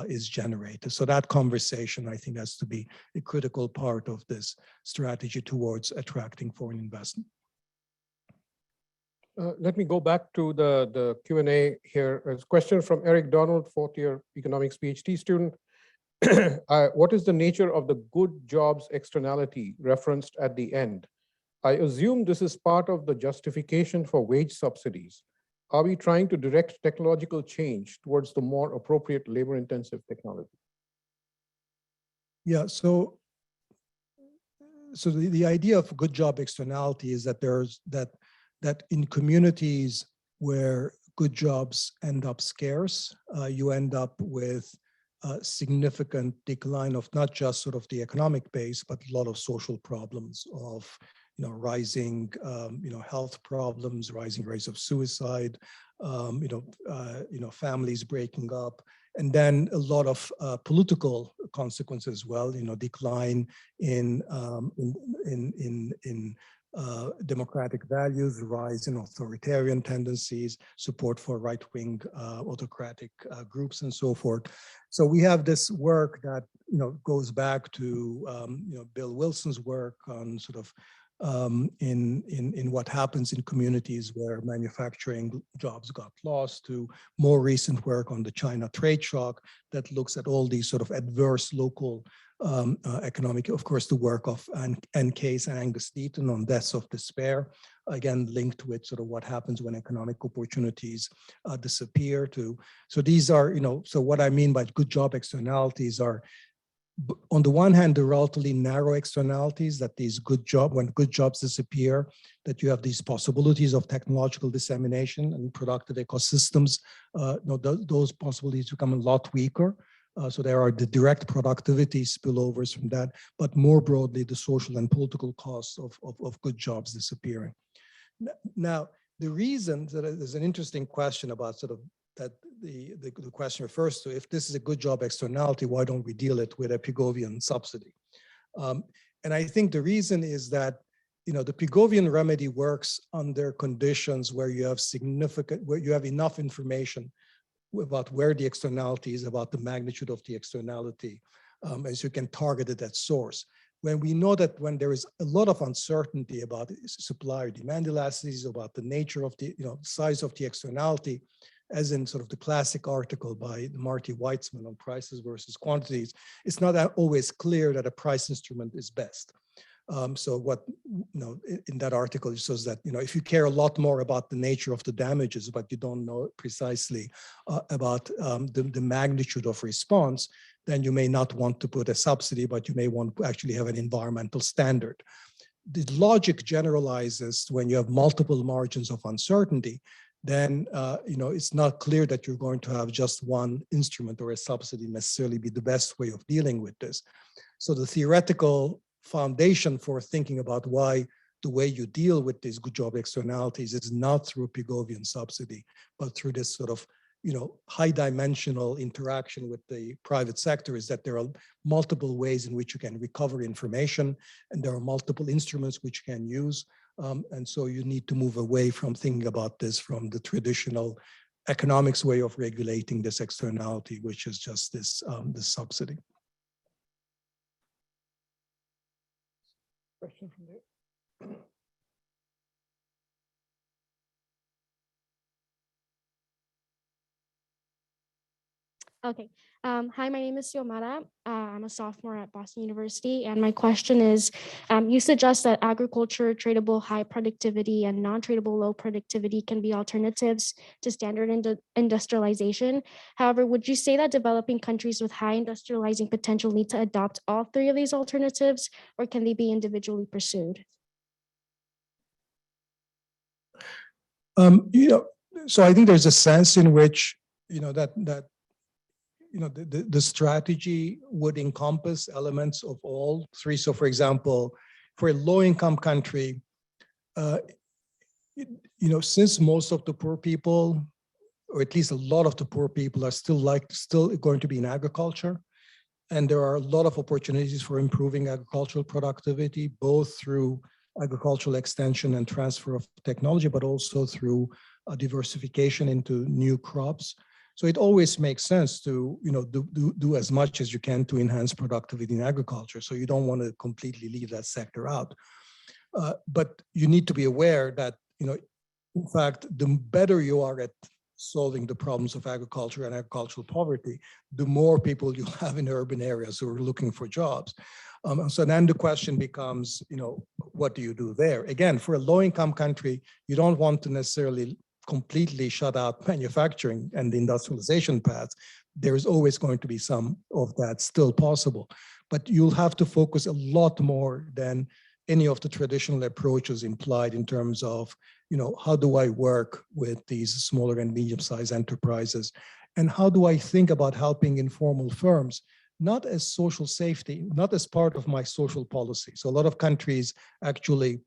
is generated. So that conversation, I think, has to be a critical part of this strategy towards attracting foreign investment. Let me go back to the Q&A here. There's a question from Eric Donald, fourth-year economics PhD student. What is the nature of the good jobs externality referenced at the end? I assume this is part of the justification for wage subsidies. Are we trying to direct technological change towards the more appropriate labor-intensive technology? Yeah, so the idea of good job externality is that that in communities where good jobs end up scarce, you end up with a significant decline of not just sort of the economic base, but a lot of social problems of rising health problems, rising rates of suicide, families breaking up, and then a lot of political consequences as well. Decline in democratic values, rise in authoritarian tendencies, support for right-wing autocratic groups, and so forth. So we have this work that goes back to Bill Wilson's work on sort of in what happens in communities where manufacturing jobs got lost, to more recent work on the China trade shock that looks at all these sort of adverse local economic, of course, the work of Ann Case and Angus Deaton on deaths of despair, again, linked with sort of what happens when economic opportunities disappear to. So these are, so what I mean by good job externalities are, on the one hand, the relatively narrow externalities that when good jobs disappear, that you have these possibilities of technological dissemination and productive ecosystems, those possibilities become a lot weaker. So there are the direct productivity spillovers from that, but more broadly, the social and political costs of good jobs disappearing. Now, the reason that there's an interesting question about sort of that the question refers to, if this is a good job externality, why don't we deal it with a Pigovian subsidy? And I think the reason is that, the Pigovian remedy works under conditions where you have enough information about where the externality is, about the magnitude of the externality, as you can target it at source. When we know that when there is a lot of uncertainty about supply or demand elasticities, about the nature of the size of the externality, as in sort of the classic article by Marty Weitzman on prices versus quantities, it's not always clear that a price instrument is best. So what, in that article, it shows that, if you care a lot more about the nature of the damages, but you don't know precisely about the magnitude of response, then you may not want to put a subsidy, but you may want to actually have an environmental standard. The logic generalizes when you have multiple margins of uncertainty, then it's not clear that you're going to have just one instrument or a subsidy necessarily be the best way of dealing with this. So the theoretical foundation for thinking about why the way you deal with these good job externalities is not through a Pigovian subsidy, but through this sort of high dimensional interaction with the private sector, is that there are multiple ways in which you can recover information, and there are multiple instruments which you can use. And so you need to move away from thinking about this from the traditional economics way of regulating this externality, which is just this, this subsidy. Question from there. Okay. Hi, my name is Xiomara. I'm a sophomore at Boston University. And my question is, you suggest that agriculture, tradable high productivity and non-tradable low productivity can be alternatives to standard industrialization. However, would you say that developing countries with high industrializing potential need to adopt all three of these alternatives, or can they be individually pursued? So I think there's a sense in which, the strategy would encompass elements of all three. So for example, for a low-income country, since most of the poor people, or at least a lot of the poor people, are still going to be in agriculture, and there are a lot of opportunities for improving agricultural productivity, both through agricultural extension and transfer of technology, but also through diversification into new crops. So it always makes sense to do as much as you can to enhance productivity in agriculture. So you don't want to completely leave that sector out. But you need to be aware that in fact, the better you are at solving the problems of agriculture and agricultural poverty, the more people you have in urban areas who are looking for jobs. So then the question becomes, what do you do there? Again, for a low-income country, you don't want to necessarily completely shut out manufacturing and the industrialization path. There is always going to be some of that still possible, but you'll have to focus a lot more than any of the traditional approaches implied in terms of, how do I work with these smaller and medium-sized enterprises? And how do I think about helping informal firms, not as social safety, not as part of my social policy? So a lot of countries actually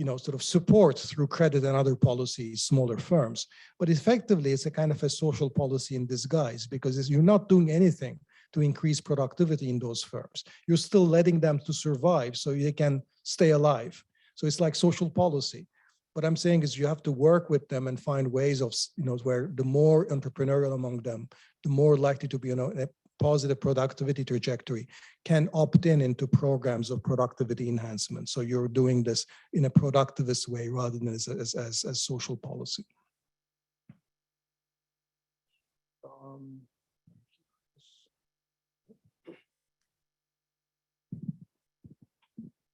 sort of support through credit and other policies, smaller firms. But effectively, it's a kind of a social policy in disguise, because you're not doing anything to increase productivity in those firms. You're still letting them to survive so they can stay alive. So it's like social policy. What I'm saying is you have to work with them and find ways of, where the more entrepreneurial among them, the more likely to be positive productivity trajectory can opt into programs of productivity enhancement. So you're doing this in a productivist way rather than as social policy.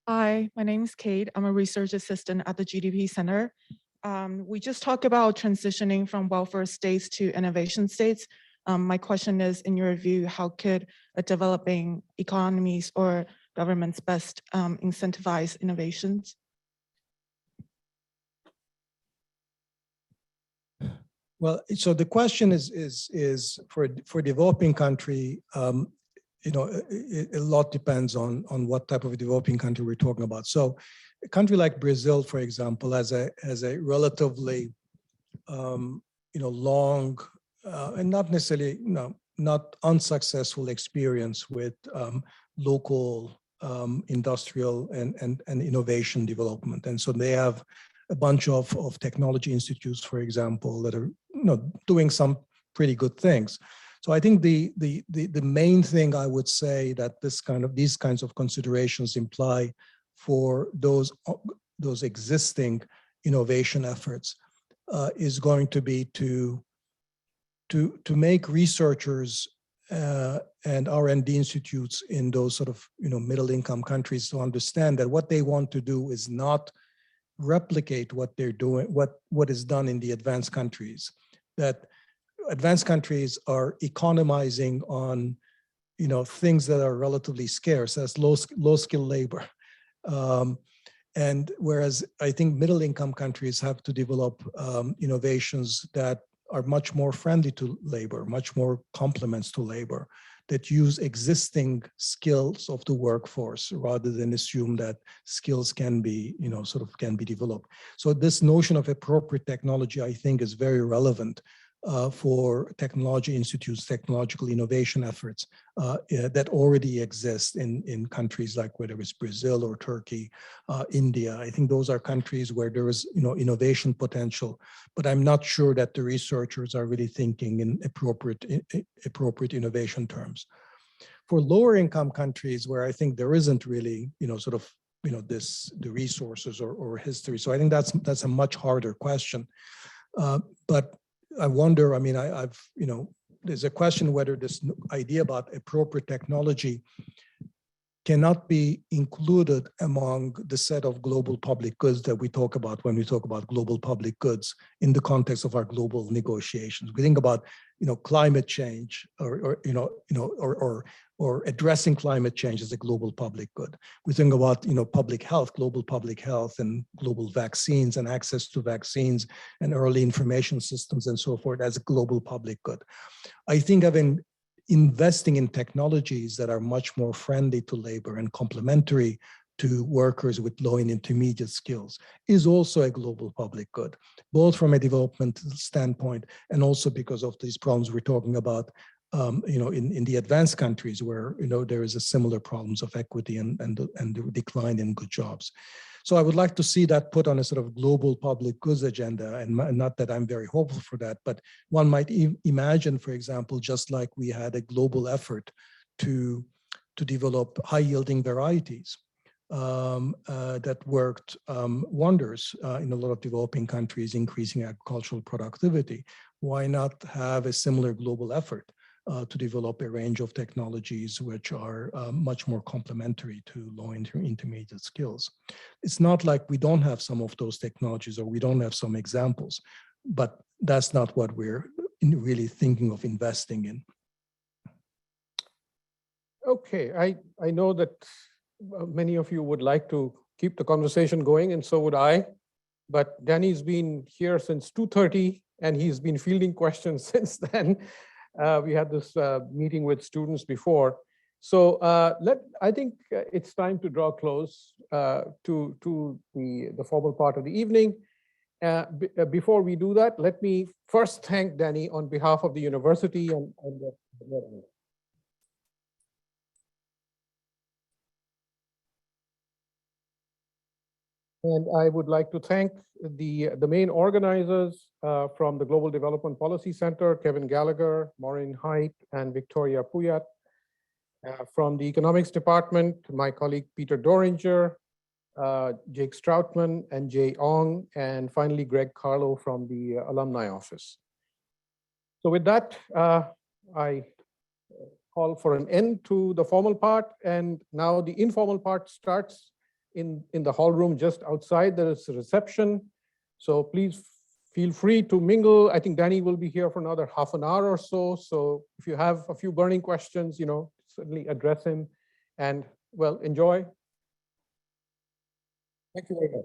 Hi, my name is Kate. I'm a research assistant at the GDP Center. We just talked about transitioning from welfare states to innovation states. My question is, in your view, how could a developing economies or governments best incentivize innovations? Well, so the question is for developing country, you know, a lot depends on what type of developing country we're talking about. So a country like Brazil, for example, has a relatively, you know, long and not necessarily, you know, not unsuccessful experience with local industrial and innovation development. And so they have a bunch of technology institutes, for example, that are, you know, doing some pretty good things. So I think the main thing I would say that these kinds of considerations imply for those existing innovation efforts is going to be to make researchers and R&D institutes in those sort of, you know, middle income countries to understand that what they want to do is not replicate what they're doing, what is done in the advanced countries. That advanced countries are economizing on, you know, things that are relatively scarce, as low skill labor. And whereas I think middle income countries have to develop innovations that are much more friendly to labor, much more complements to labor, that use existing skills of the workforce rather than assume that skills can be, you know, sort of can be developed. So this notion of appropriate technology, I think, is very relevant for technology institutes, technological innovation efforts that already exist in countries like whether it's Brazil or Turkey, India. I think those are countries where there is, you know, innovation potential, but I'm not sure that the researchers are really thinking in appropriate innovation terms. For lower income countries where I think there isn't really, you know, sort of, you know, the resources or history. So I think that's a much harder question. But I wonder, I mean, I've, you know, there's a question whether this idea about appropriate technology cannot be included among the set of global public goods that we talk about when we talk about global public goods in the context of our global negotiations. We think about, you know, climate change or addressing climate change as a global public good. We think about, you know, public health, global public health, and global vaccines and access to vaccines and early information systems and so forth as a global public good. I think investing in technologies that are much more friendly to labor and complementary to workers with low and intermediate skills is also a global public good, both from a development standpoint and also because of these problems we're talking about, you know, in the advanced countries where, you know, there is a similar problems of equity and the decline in good jobs. So I would like to see that put on a sort of global public goods agenda, and not that I'm very hopeful for that, but one might imagine, for example, just like we had a global effort to develop high-yielding varieties that worked wonders in a lot of developing countries, increasing agricultural productivity. Why not have a similar global effort to develop a range of technologies which are much more complementary to low and intermediate skills? It's not like we don't have some of those technologies or we don't have some examples, but that's not what we're really thinking of investing in. Okay, I know that many of you would like to keep the conversation going, and so would I. But Dani's been here since 2:30, and he's been fielding questions since then. We had this meeting with students before. So I think it's time to draw close to the formal part of the evening. Before we do that, let me first thank Dani on behalf of the university and the And I would like to thank the main organizers from the Global Development Policy Center, Kevin Gallagher, Maureen Haidt, and Victoria Puyat, From the economics department, my colleague Peter Doringer, Jake Stroutman, and Jay Ong, and finally Greg Carlo from the alumni office. So with that, I call for an end to the formal part, and now the informal part starts in the hall room just outside. There is a reception, so please feel free to mingle. I think Dani will be here for another half an hour or so. So if you have a few burning questions, certainly address him, and well, enjoy. Thank you very much.